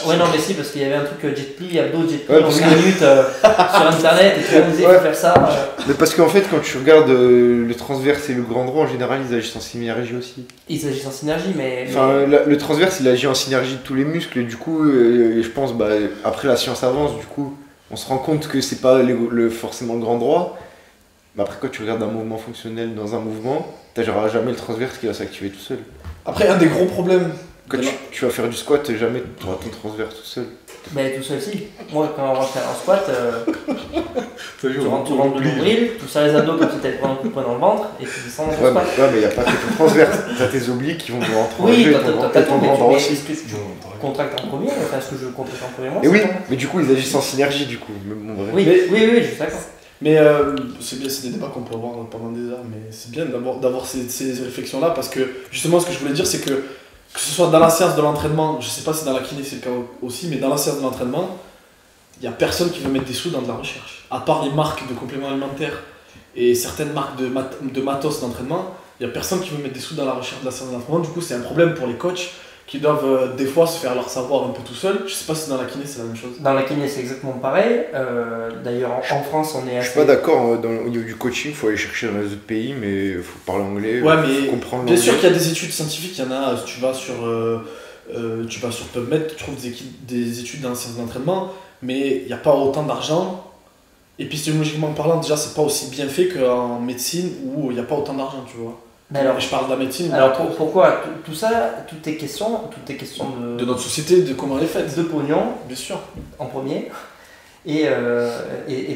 Ouais, non, mais si, parce qu'il y avait un truc Jet Li, abdos, Jet Li, en 1 minute sur internet, et tout le monde disait il faut faire ça. Mais parce qu'en fait, quand tu regardes le transverse et le grand droit, en général, ils agissent en synergie aussi. Ils agissent en synergie, mais. Enfin, le transverse, il agit en synergie de tous les muscles, et du coup, je pense, après la science avance, du coup, on se rend compte que c'est pas forcément le grand droit. Mais après, quand tu regardes un mouvement fonctionnel dans un mouvement, t'auras jamais le transverse qui va s'activer tout seul. Après, un des gros problèmes. Quand tu vas faire du squat, jamais tu auras ton transverse tout seul. Mais tout seul, si. Moi, quand on va faire un squat, tu rentres de nombril, tu serres les abdos comme si tu allais prendre un coup de poing dans le ventre et tu descends dans ton squat. Ouais, mais il n'y a pas que ton transverse. T'as tes obliques qui vont rentrer. Oui, t'as ton grand droit aussi. Tu contractes en premier, enfin, ce que je contracte en premier, moi. Et oui, mais du coup, ils agissent en synergie, du coup. Oui, je suis d'accord. Mais c'est des débats qu'on peut avoir pendant des heures, mais c'est bien d'avoir ces réflexions-là parce que justement, ce que je voulais dire, c'est que ce soit dans la séance de l'entraînement, je sais pas si dans la kiné c'est le cas aussi, mais dans la séance de l'entraînement, il n'y a personne qui veut mettre des sous dans de la recherche. À part les marques de compléments alimentaires et certaines marques de matos d'entraînement, il n'y a personne qui veut mettre des sous dans la recherche de la séance d'entraînement. Du coup, c'est un problème pour les coachs qui doivent des fois se faire leur savoir un peu tout seuls. Je sais pas si dans la kiné c'est la même chose. Dans la kiné c'est exactement pareil. D'ailleurs en France on est assez... Je suis pas d'accord, au niveau du coaching il faut aller chercher dans les autres pays, mais il faut parler anglais, ouais, mais comprendre bien l'anglais. sûr qu'il y a des études scientifiques, il y en a, tu vas sur PubMed, tu trouves des études dans la science d'entraînement, mais il n'y a pas autant d'argent. Épistémologiquement parlant, déjà c'est pas aussi bien fait qu'en médecine où il n'y a pas autant d'argent, tu vois. Mais alors, je parle de la médecine. Alors pourquoi tout ça, toutes tes questions de notre société, de comment elle est faite. De pognon, bien sûr, en premier. Et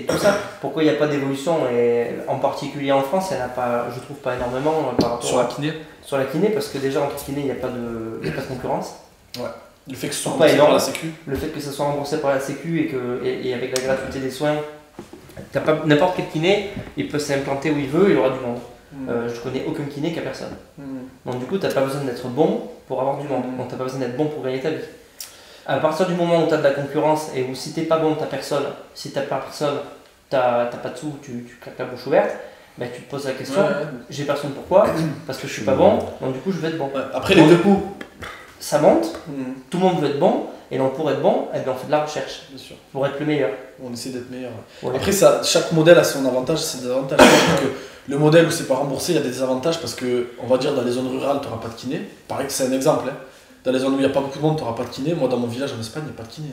tout ça, pourquoi il n'y a pas d'évolution, et en particulier en France, il n'y en a pas, je trouve pas énormément par rapport sur la kiné. Sur la kiné, parce que déjà en kiné, il n'y a pas de concurrence. Ouais. Le fait que ce soit remboursé par la Sécu. Le fait que ce soit remboursé par la Sécu et avec la gratuité des soins, n'importe quel kiné, il peut s'implanter où il veut, il aura du monde. Je connais aucun kiné qui a personne. Donc du coup, tu n'as pas besoin d'être bon pour avoir du monde. Donc tu n'as pas besoin d'être bon pour gagner ta vie. À partir du moment où tu as de la concurrence et où si tu n'es pas bon, tu n'as personne. Si tu n'as personne, tu n'as pas de sous, tu claques la bouche ouverte. Ben, tu te poses la question, j'ai personne, pourquoi? Parce que je suis pas bon, donc du coup je veux être bon. Après les deux coups, ça monte, tout le monde veut être bon, et donc pour être bon, eh bien, on fait de la recherche. Bien sûr. Pour être le meilleur. On essaie d'être meilleur. Ouais. Après, chaque modèle a son avantage, ses désavantages. Que le modèle où c'est pas remboursé, il y a des désavantages parce que, on va dire, dans les zones rurales, tu n'auras pas de kiné. Pareil que c'est un exemple. Hein. Dans les zones où il n'y a pas beaucoup de monde, tu n'auras pas de kiné. Moi, dans mon village en Espagne, il n'y a pas de kiné.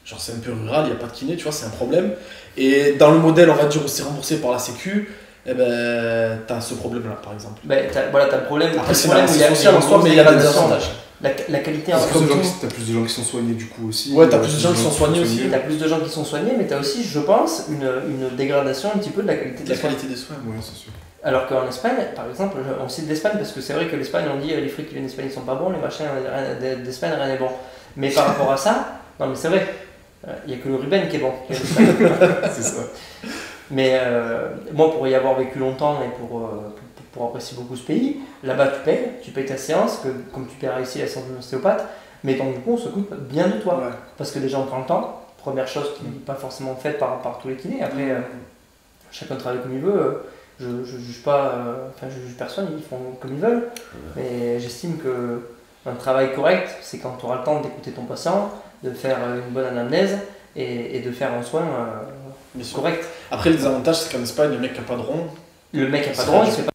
Genre, c'est un peu rural, il n'y a pas de kiné, tu vois, c'est un problème. Et dans le modèle, on va dire, où c'est remboursé par la Sécu, eh ben, tu as ce problème-là, par exemple. Ben, voilà, tu as le problème. Après, c'est social en soi, mais il y a des désavantages. La qualité, t'as plus de gens qui sont soignés du coup aussi. Ouais, t'as plus de gens qui sont soignés aussi. T'as plus de gens qui sont soignés, mais t'as aussi, je pense, une dégradation un petit peu de la qualité des soins. La qualité des soins, ouais, c'est sûr. Alors qu'en Espagne, par exemple, on cite l'Espagne parce que c'est vrai que l'Espagne, on dit les fruits qui viennent d'Espagne ils sont pas bons, les machins d'Espagne rien n'est bon. Mais par rapport à ça, non mais c'est vrai, il n'y a que le Ruben qui est bon. C'est ça. Mais moi, pour y avoir vécu longtemps et pour apprécier beaucoup ce pays, là-bas tu payes ta séance, comme tu paieras ici la séance de l'ostéopathe, mais donc du coup on s'occupe bien de toi, parce que déjà on prend le temps, première chose qui n'est pas forcément faite par tous les kinés, après chacun travaille comme il veut, je juge pas, je juge personne, ils font comme ils veulent, mais j'estime qu'un travail correct, c'est quand tu auras le temps d'écouter ton patient, de faire une bonne anamnèse et de faire un soin correct. Après le désavantage c'est qu'en Espagne, le mec qui n'a pas de rond, il se fait pas